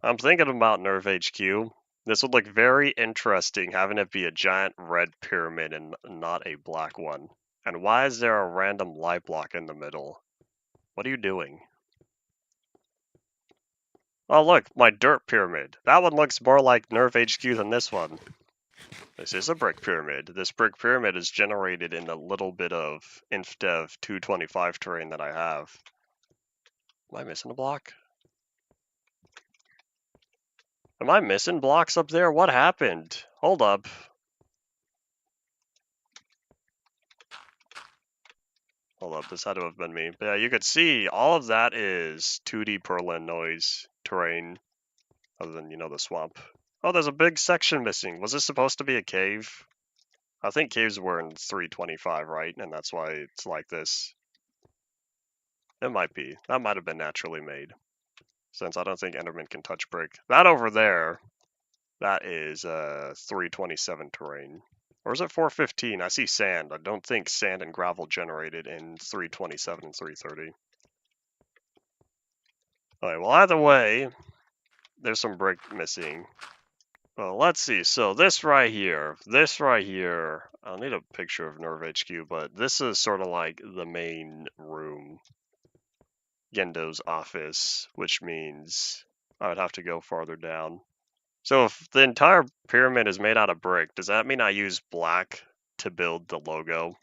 I'm thinking about Nerve HQ. This would look very interesting having it be a giant red pyramid and not a black one. And why is there a random light block in the middle? What are you doing? Oh look, my dirt pyramid. That one looks more like Nerve HQ than this one. This is a brick pyramid. This brick pyramid is generated in a little bit of InfDev 225 terrain that I have. Am I missing a block? Am I missing blocks up there? What happened? Hold up. Hold up, this had to have been me. But yeah, you could see all of that is 2D Perlin noise terrain, other than, the swamp. Oh, there's a big section missing. Was this supposed to be a cave? I think caves were in 325, right? And that's why it's like this. It might be. That might have been naturally made, since I don't think Enderman can touch brick. That over there, that is 327 terrain. Or is it 415? I see sand. I don't think sand and gravel generated in 327 and 330. Alright, well either way, there's some brick missing. Well, let's see. So this right here, I'll need a picture of Nerve HQ, but this is sort of like the main room. Gendo's office, which means I would have to go farther down. So if the entire pyramid is made out of brick, does that mean I use black to build the logo?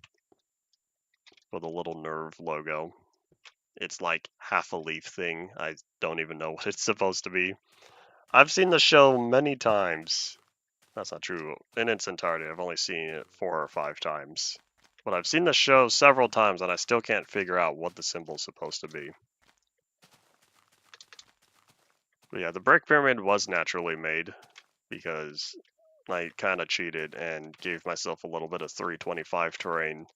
Or the little nerve logo? It's like half a leaf thing. I don't even know what it's supposed to be. I've seen the show many times. That's not true. In its entirety, I've only seen it 4 or 5 times. But I've seen the show several times and I still can't figure out what the symbol's supposed to be. But yeah, the brick pyramid was naturally made because I kind of cheated and gave myself a little bit of 325 terrain.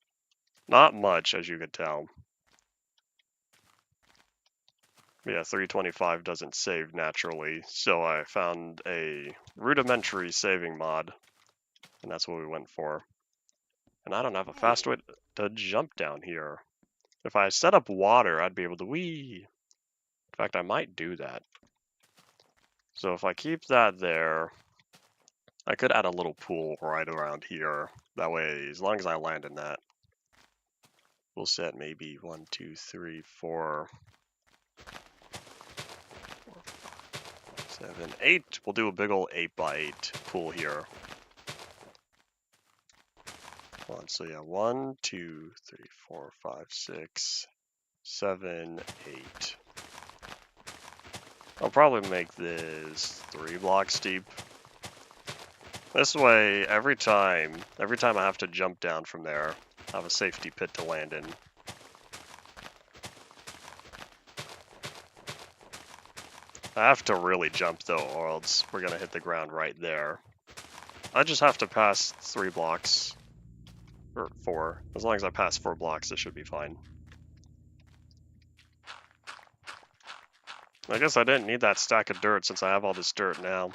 Not much, as you could tell. But yeah, 325 doesn't save naturally, so I found a rudimentary saving mod, and that's what we went for. And I don't have a fast way to jump down here. If I set up water, I'd be able to whee! In fact, I might do that. So if I keep that there, I could add a little pool right around here. That way, as long as I land in that, we'll set maybe 1, 2, 3, 4, 7, 8. We'll do a big old 8x8 pool here. So yeah, 1, 2, 3, 4, 5, 6, 7, 8. I'll probably make this 3 blocks deep. This way, every time I have to jump down from there, I have a safety pit to land in. I have to really jump though, or else we're gonna hit the ground right there. I just have to pass 3 blocks. Or 4. As long as I pass 4 blocks, it should be fine. I guess I didn't need that stack of dirt since I have all this dirt now.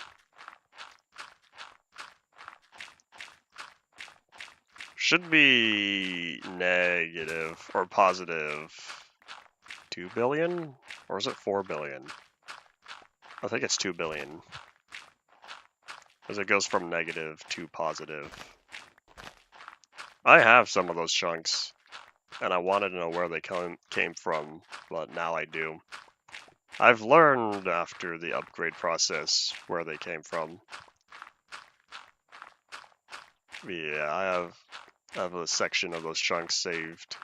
Should be negative or positive 2 billion? Or is it 4 billion? I think it's 2 billion. As it goes from negative to positive. I have some of those chunks, and I wanted to know where they came from, but now I do. I've learned after the upgrade process where they came from. Yeah, I have a section of those chunks saved.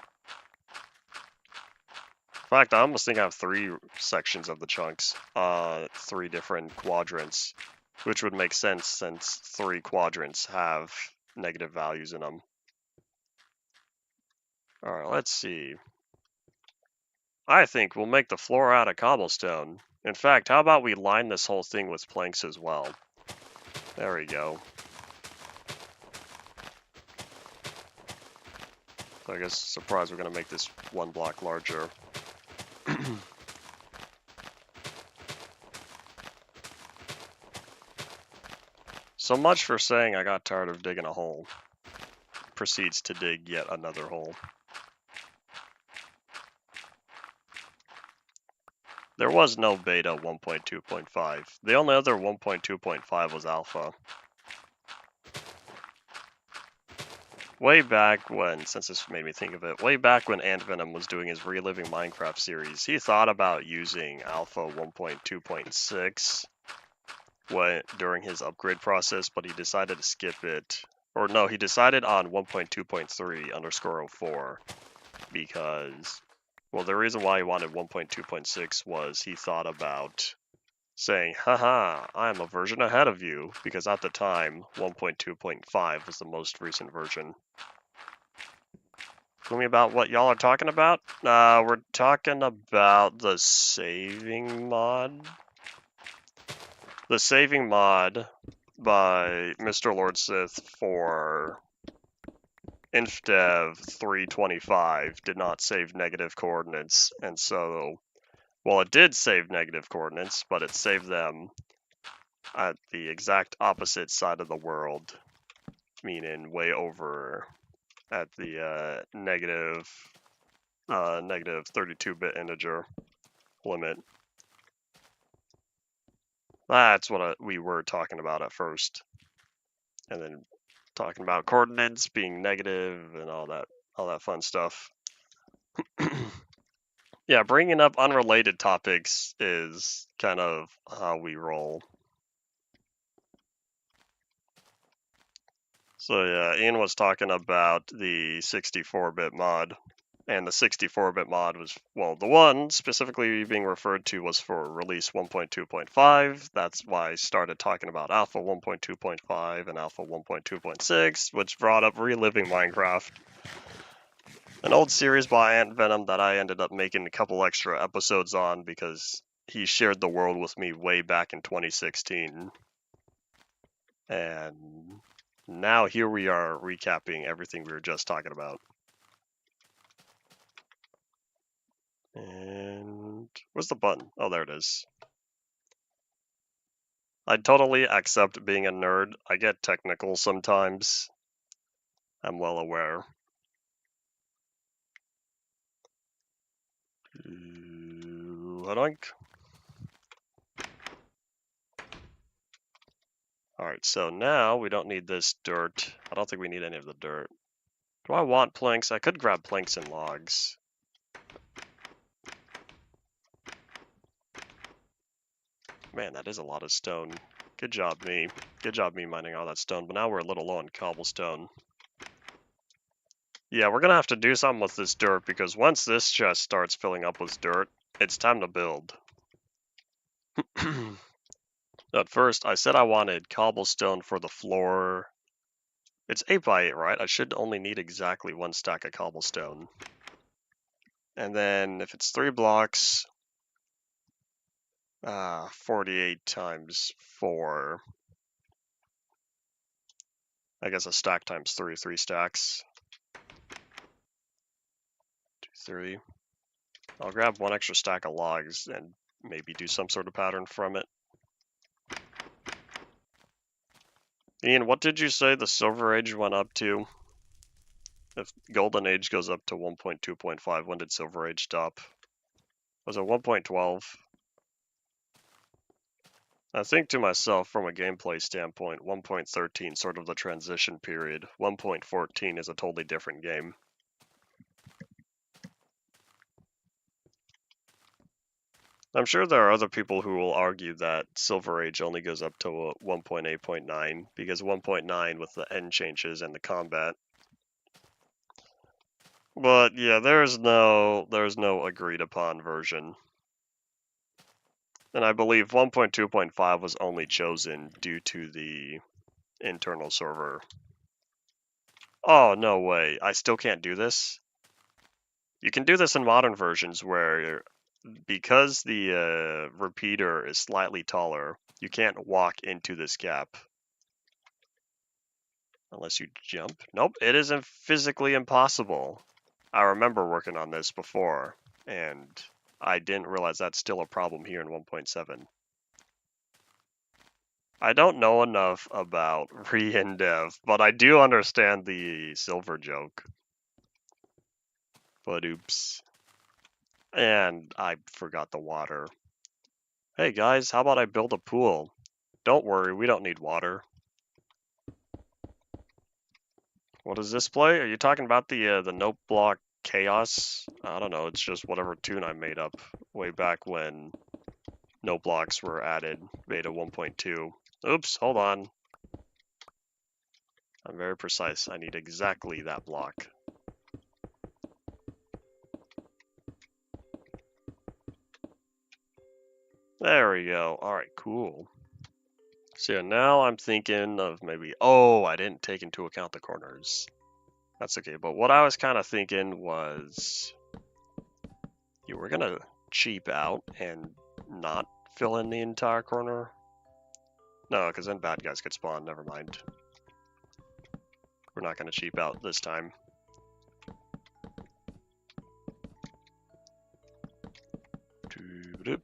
In fact, I almost think I have 3 sections of the chunks, 3 different quadrants, which would make sense since 3 quadrants have negative values in them. Alright, let's see. I think we'll make the floor out of cobblestone. In fact, how about we line this whole thing with planks as well? There we go. So I guess, surprise, we're going to make this 1 block larger. So much for saying I got tired of digging a hole. Proceeds to dig yet another hole. There was no beta 1.2.5. The only other 1.2.5 was alpha. Way back when, since this made me think of it, way back when Ant Venom was doing his Reliving Minecraft series, he thought about using alpha 1.2.6 during his upgrade process, but he decided to skip it. Or no, he decided on 1.2.3_04 because, well, the reason why he wanted 1.2.6 was he thought about saying, haha, I'm a version ahead of you, because at the time, 1.2.5 was the most recent version. Tell me about what y'all are talking about? We're talking about the saving mod. The saving mod by Mr. Lord Sith for InfDev 325 did not save negative coordinates, and so, well, it did save negative coordinates, but it saved them at the exact opposite side of the world, meaning way over at the negative 32-bit integer limit. That's what we were talking about at first, and then talking about coordinates being negative and all that fun stuff. Yeah, bringing up unrelated topics is kind of how we roll. So yeah, Ian was talking about the 64-bit mod. And the 64-bit mod was, well, the one specifically being referred to was for release 1.2.5. That's why I started talking about alpha 1.2.5 and alpha 1.2.6, which brought up Reliving Minecraft, an old series by Ant Venom that I ended up making a couple extra episodes on because he shared the world with me way back in 2016. And now here we are recapping everything we were just talking about. And where's the button? Oh, there it is. I totally accept being a nerd. I get technical sometimes. I'm well aware. Alright, so now we don't need this dirt. I don't think we need any of the dirt. Do I want planks? I could grab planks and logs. Man, that is a lot of stone. Good job, me. Good job, me mining all that stone, but now we're a little low on cobblestone. Yeah, we're gonna have to do something with this dirt, because once this chest starts filling up with dirt, it's time to build. At first, I said I wanted cobblestone for the floor. It's 8 by 8, right? I should only need exactly 1 stack of cobblestone. And then if it's 3 blocks, 48 times 4. I guess a stack times 3, 3 stacks. 2, 3. I'll grab 1 extra stack of logs and maybe do some sort of pattern from it. Ian, what did you say the Silver Age went up to? If Golden Age goes up to 1.2.5, when did Silver Age stop? Was it 1.12? I think to myself, from a gameplay standpoint, 1.13 sort of the transition period. 1.14 is a totally different game. I'm sure there are other people who will argue that Silver Age only goes up to 1.8.9 because 1.9 with the end changes and the combat. But yeah, there's no agreed upon version. And I believe 1.2.5 was only chosen due to the internal server. Oh, no way. I still can't do this? You can do this in modern versions where, because the repeater is slightly taller, you can't walk into this gap. Unless you jump. Nope, it isn't physically impossible. I remember working on this before, and I didn't realize that's still a problem here in 1.7. I don't know enough about re-in-dev, but I do understand the silver joke. But oops. And I forgot the water. Hey guys, how about I build a pool? Don't worry, we don't need water. What does this play? Are you talking about the note block chaos? I don't know, it's just whatever tune I made up way back when note blocks were added, beta 1.2. Oops, hold on. I'm very precise. I need exactly that block. There we go. Alright, cool. So yeah, now I'm thinking of maybe, oh, I didn't take into account the corners. That's okay, but what I was kind of thinking was, you were gonna cheap out and not fill in the entire corner. No, because then bad guys could spawn, never mind. We're not gonna cheap out this time.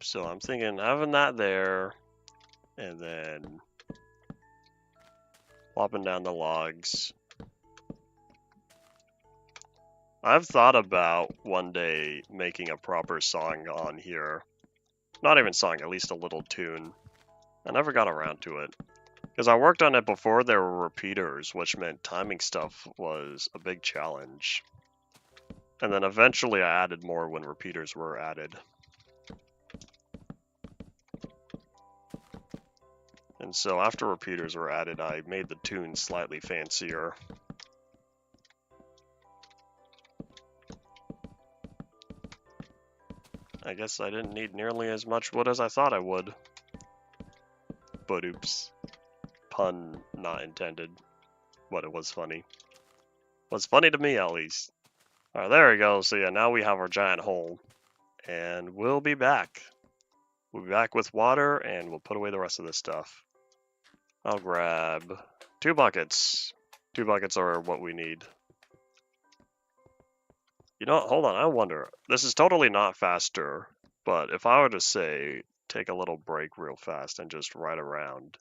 So I'm thinking having that there, and then plopping down the logs. I've thought about one day making a proper song on here. Not even song, at least a little tune. I never got around to it. Because I worked on it before there were repeaters, which meant timing stuff was a big challenge. And then eventually I added more when repeaters were added. And so after repeaters were added, I made the tune slightly fancier. I guess I didn't need nearly as much wood as I thought I would. But oops. Pun not intended. But it was funny. Was funny to me, at least. Alright, there we go. So yeah, now we have our giant hole. And we'll be back. We'll be back with water, and we'll put away the rest of this stuff. I'll grab 2 buckets. 2 buckets are what we need. You know what? Hold on, I wonder. This is totally not faster, but if I were to say, take a little break real fast and just ride around,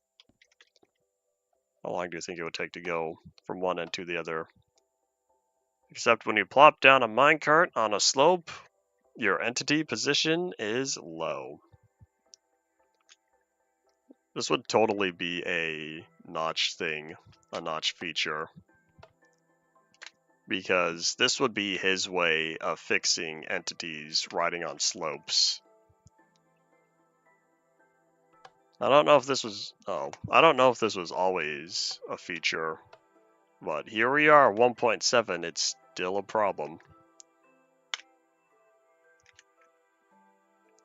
how long do you think it would take to go from one end to the other? Except when you plop down a minecart on a slope, your entity position is low. This would totally be a notch thing, a notch feature. Because this would be his way of fixing entities riding on slopes. I don't know if this was, I don't know if this was always a feature, but here we are, 1.7, it's still a problem.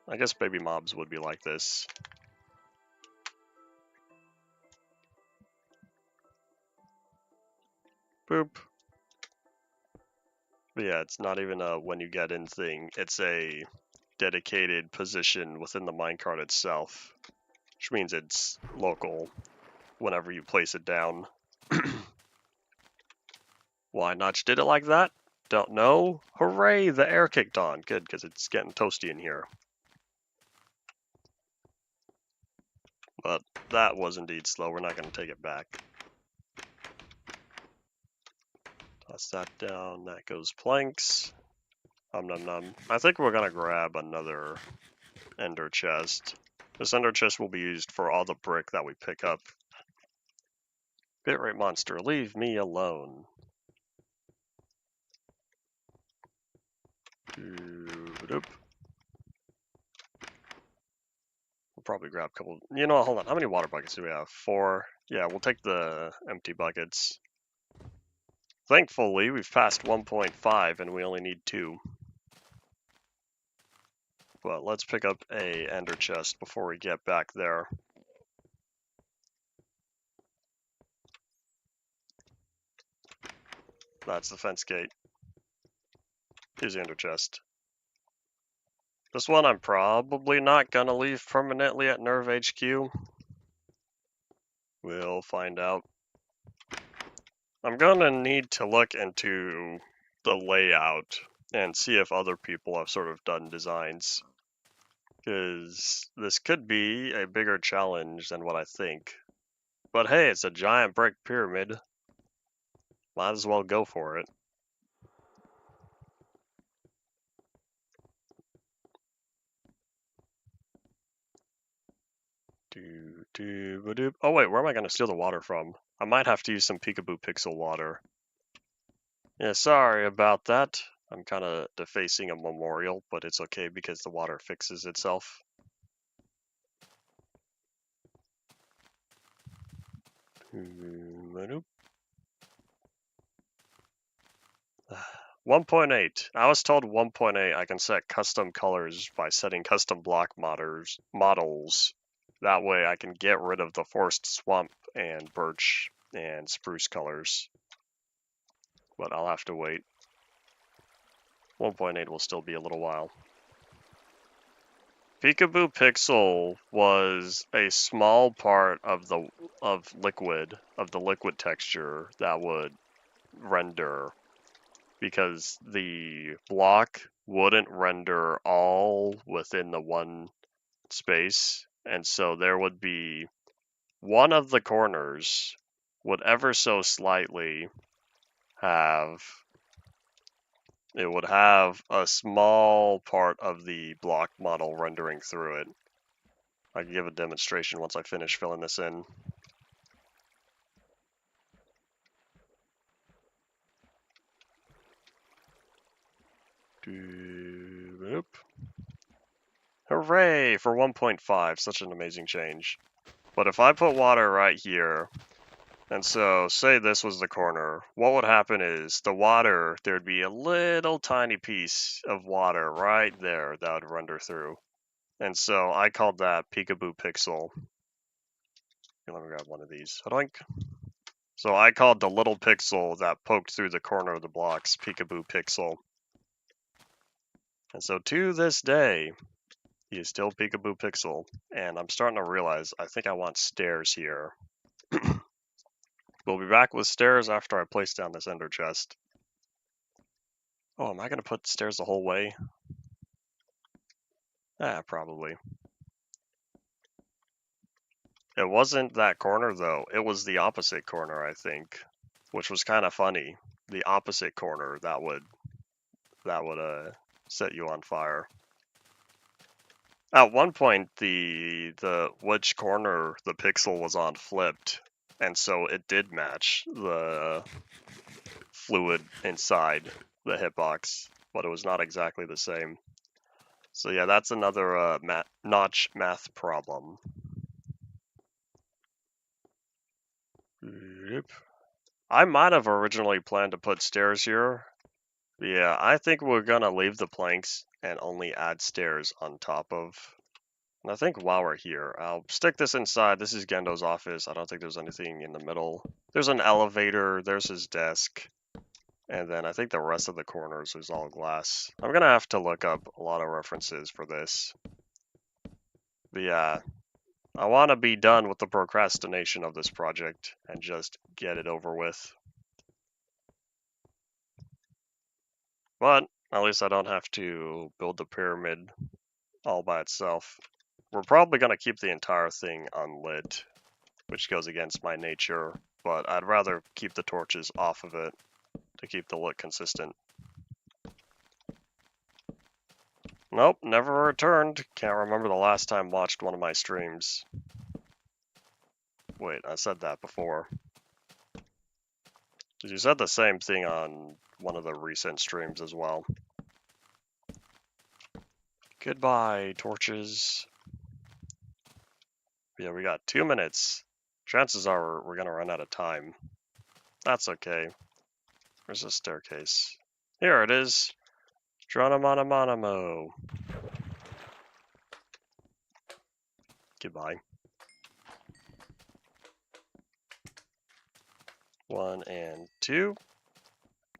I guess baby mobs would be like this. Boop. But yeah, it's not even a when you get in thing, it's a dedicated position within the minecart itself, which means it's local whenever you place it down. Why Notch did it like that? Don't know. Hooray, the air kicked on. Good, because it's getting toasty in here. But that was indeed slow. We're not going to take it back. Toss that down. That goes planks. Nom nom nom. I think we're going to grab another ender chest. This ender chest will be used for all the brick that we pick up. Bitrate monster, leave me alone. We'll probably grab a couple. You know what? Hold on. How many water buckets do we have? 4. Yeah, we'll take the empty buckets. Thankfully, we've passed 1.5 and we only need 2. But let's pick up a ender chest before we get back there. That's the fence gate. Here's the ender chest. This one I'm probably not gonna leave permanently at Nerve HQ. We'll find out. I'm gonna need to look into the layout and see if other people have sort of done designs. Because this could be a bigger challenge than what I think. But hey, it's a giant brick pyramid. Might as well go for it. Oh wait, where am I going to steal the water from? I might have to use some Peekaboo Pixel water. Yeah, sorry about that. I'm kind of defacing a memorial, but it's okay because the water fixes itself. Nope. 1.8. I was told 1.8 I can set custom colors by setting custom block models. That way I can get rid of the forest swamp and birch and spruce colors. But I'll have to wait. 1.8 will still be a little while. Peekaboo Pixel was a small part of the liquid texture that would render, because the block wouldn't render all within the one space, and so there would be one of the corners would ever so slightly have a small part of the block model rendering through it. I can give a demonstration once I finish filling this in. Hooray for 1.5, such an amazing change. But if I put water right here, and so say this was the corner, what would happen is the water, there'd be a little tiny piece of water right there that would render through. And so I called that Peekaboo Pixel. Here, let me grab one of these. Hoink. So I called the little pixel that poked through the corner of the blocks Peekaboo Pixel. And so to this day, he is still Peekaboo Pixel. And I'm starting to realize I think I want stairs here. We'll be back with stairs after I place down this ender chest. Oh, am I going to put stairs the whole way? Probably. It wasn't that corner, though. It was the opposite corner, I think, which was kind of funny. The opposite corner that would set you on fire. At one point, the which corner the pixel was on flipped, and so it did match the fluid inside the hitbox, but it was not exactly the same. So yeah, that's another notch math problem. Yep. I might have originally planned to put stairs here. Yeah, I think we're gonna leave the planks and only add stairs on top of. And I think while we're here, I'll stick this inside. This is Gendo's office. I don't think there's anything in the middle. There's an elevator. There's his desk. And then I think the rest of the corners is all glass. I'm gonna have to look up a lot of references for this. But yeah, I want to be done with the procrastination of this project and just get it over with. But at least I don't have to build the pyramid all by itself. We're probably going to keep the entire thing unlit, which goes against my nature, but I'd rather keep the torches off of it to keep the look consistent. Nope, never returned. Can't remember the last time watched one of my streams. Wait, I said that before. You said the same thing on one of the recent streams as well. Goodbye, torches. Yeah, we got 2 minutes. Chances are we're gonna run out of time. That's okay. There's a staircase. Here it is. Geronimo. Goodbye. 1 and 2.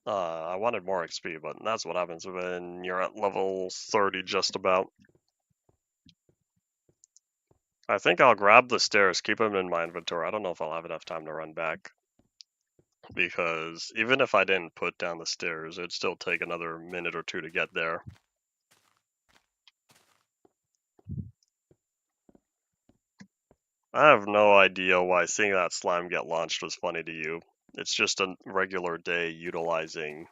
I wanted more XP, but that's what happens when you're at level 30 just about. I think I'll grab the stairs, keep them in my inventory. I don't know if I'll have enough time to run back. Because even if I didn't put down the stairs, it'd still take another minute or two to get there. I have no idea why seeing that slime get launched was funny to you. It's just a regular day utilizing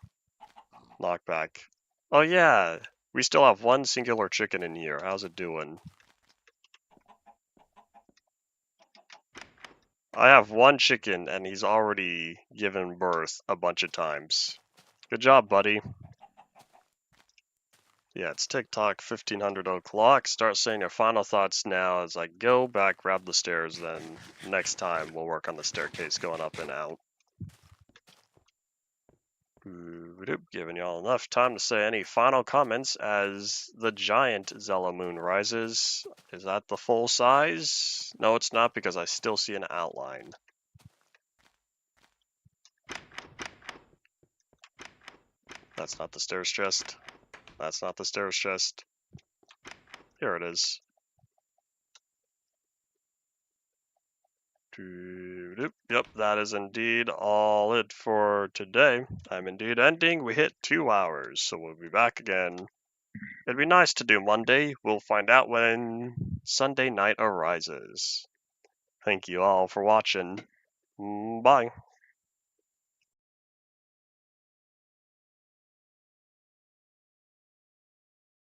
knockback. Oh yeah, we still have one singular chicken in here. How's it doing? I have one chicken and he's already given birth a bunch of times. Good job, buddy. Yeah, it's TikTok 1500 o'clock. Start saying your final thoughts now as I go back, grab the stairs, then next time we'll work on the staircase going up and out. Giving y'all enough time to say any final comments as the giant Zella moon rises. Is that the full size? No, it's not because I still see an outline. That's not the stairs chest. That's not the stairs chest. Here it is. Yep, that is indeed all it for today. I'm indeed ending. We hit 2 hours, so we'll be back again. It'd be nice to do Monday. We'll find out when Sunday night arises. Thank you all for watching. Bye.